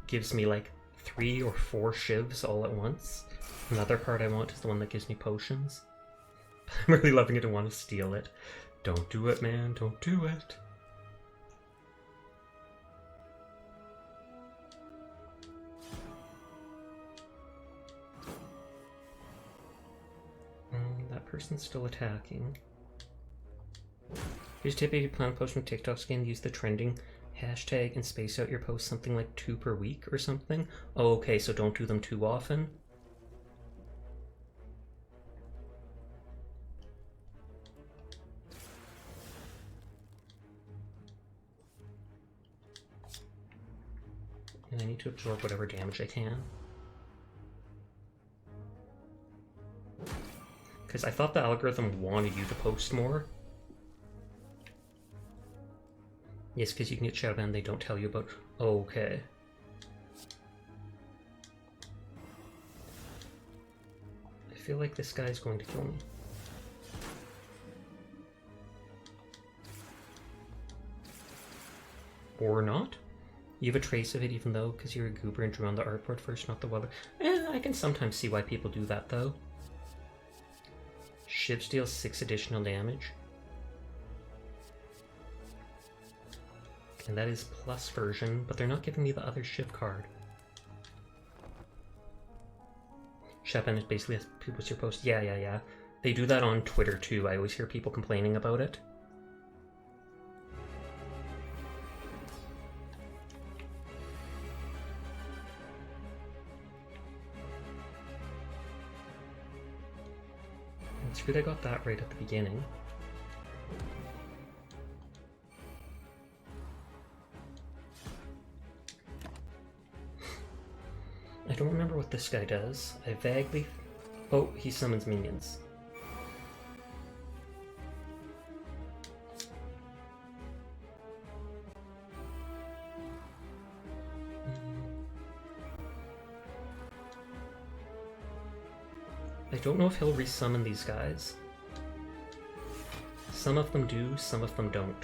gives me like 3 or 4 shivs all at once. Another card I want is the one that gives me potions. I'm really loving it and want to steal it. Don't do it, man. Don't do it. That person's still attacking. Here's a tip: if you plan on posting TikToks again, use the trending hashtag and space out your posts something like 2 per week or something. Oh, okay, so don't do them too often. And I need to absorb whatever damage I can. Because I thought the algorithm wanted you to post more. Yes, because you can get shadow banned, they don't tell you about. Oh, okay. I feel like this guy's going to kill me. Or not? You have a trace of it even though, because you're a goober and drew on the artboard first, not the weather. I can sometimes see why people do that though. Shiv deals 6 additional damage. And that is plus version, but they're not giving me the other Shiv card. Shepin is basically has people's your post. Yeah. They do that on Twitter too. I always hear people complaining about it. It's good I got that right at the beginning. I don't remember what this guy does. I vaguely... Oh, he summons minions. I don't know if he'll resummon these guys. Some of them do, some of them don't.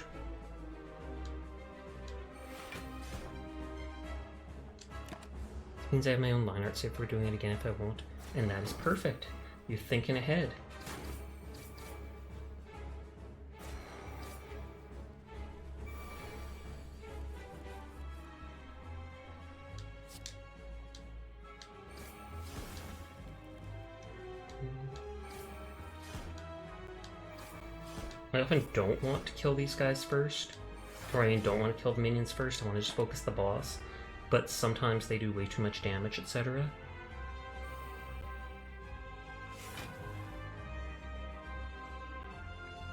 Means I have my own line art, so if we're doing it again if I want. And that is perfect. You're thinking ahead. I often don't want to kill these guys first. Or I mean, don't want to kill the minions first. I want to just focus the boss. But sometimes they do way too much damage, etc.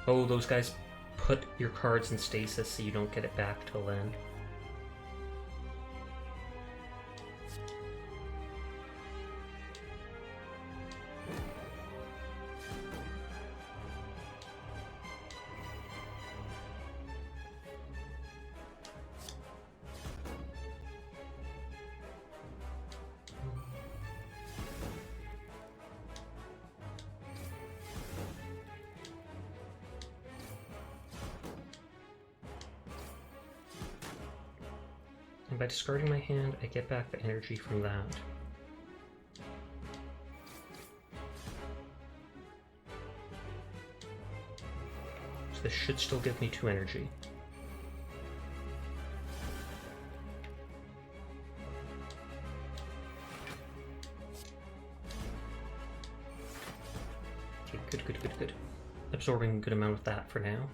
Oh, those guys put your cards in stasis so you don't get it back till then. And by discarding my hand, I get back the energy from that. So this should still give me 2 energy. Okay, good. Absorbing a good amount of that for now.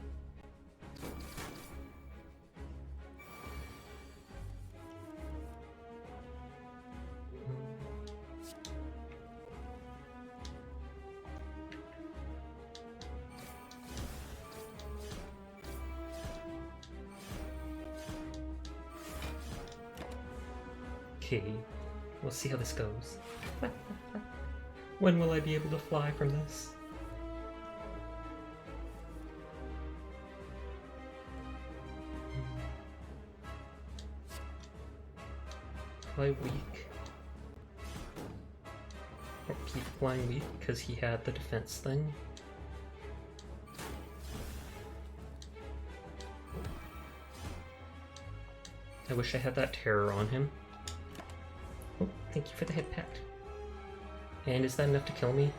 Okay, we'll see how this goes. When will I be able to fly from this? Fly weak. Or keep flying weak because he had the defense thing. I wish I had that terror on him. Oh, thank you for the hit pat. And is that enough to kill me?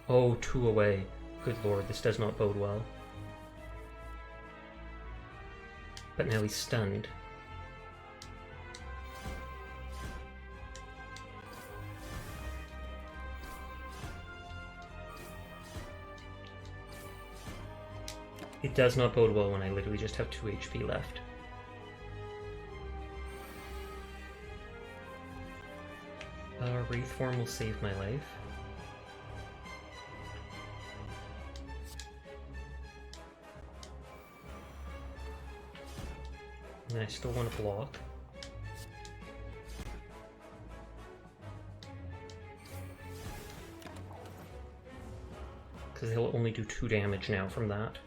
Oh, 2 away. Good lord, this does not bode well. But now he's stunned. It does not bode well when I literally just have 2 HP left. Wraith form will save my life. And I still want to block. Because he'll only do 2 damage now from that.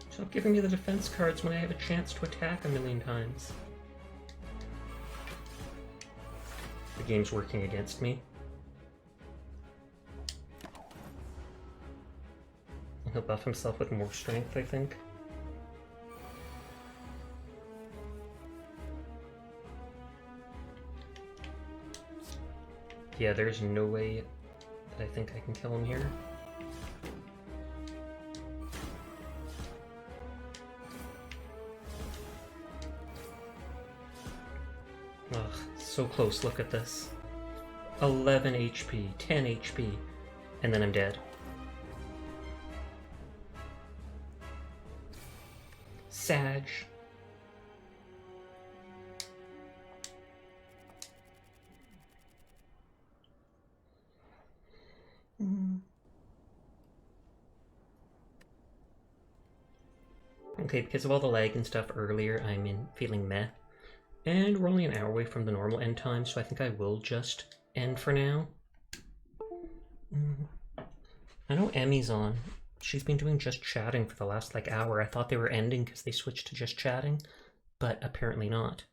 Stop giving me the defense cards when I have a chance to attack a million times. The game's working against me. And he'll buff himself with more strength, I think. Yeah, there's no way that I think I can kill him here. Ugh, so close, look at this. 11 HP, 10 HP, and then I'm dead. Sag. Okay, because of all the lag and stuff earlier, I'm feeling meh. And we're only an hour away from the normal end time, so I think I will just end for now. I know Emmy's on. She's been doing just chatting for the last hour. I thought they were ending because they switched to just chatting, but apparently not.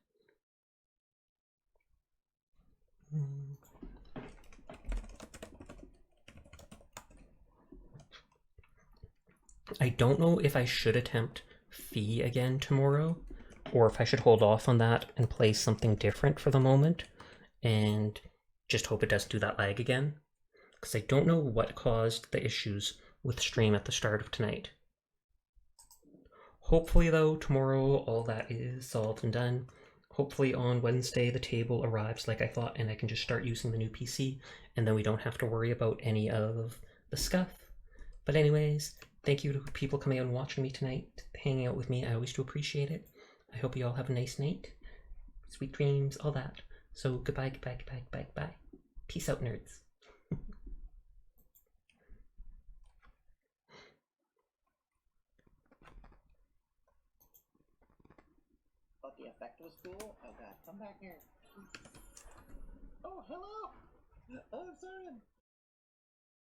I don't know if I should attempt Fee again tomorrow, or if I should hold off on that and play something different for the moment, and just hope it doesn't do that lag again. Because I don't know what caused the issues with stream at the start of tonight. Hopefully though, tomorrow all that is solved and done. Hopefully on Wednesday the table arrives like I thought and I can just start using the new PC, and then we don't have to worry about any of the scuff. But anyways, thank you to people coming out and watching me tonight, hanging out with me. I always do appreciate it. I hope you all have a nice night. Sweet dreams, all that. So goodbye, goodbye, goodbye, goodbye, goodbye. Peace out, nerds. Thought the effect was cool. Oh god, come back here. Oh, hello! Oh, I'm sorry.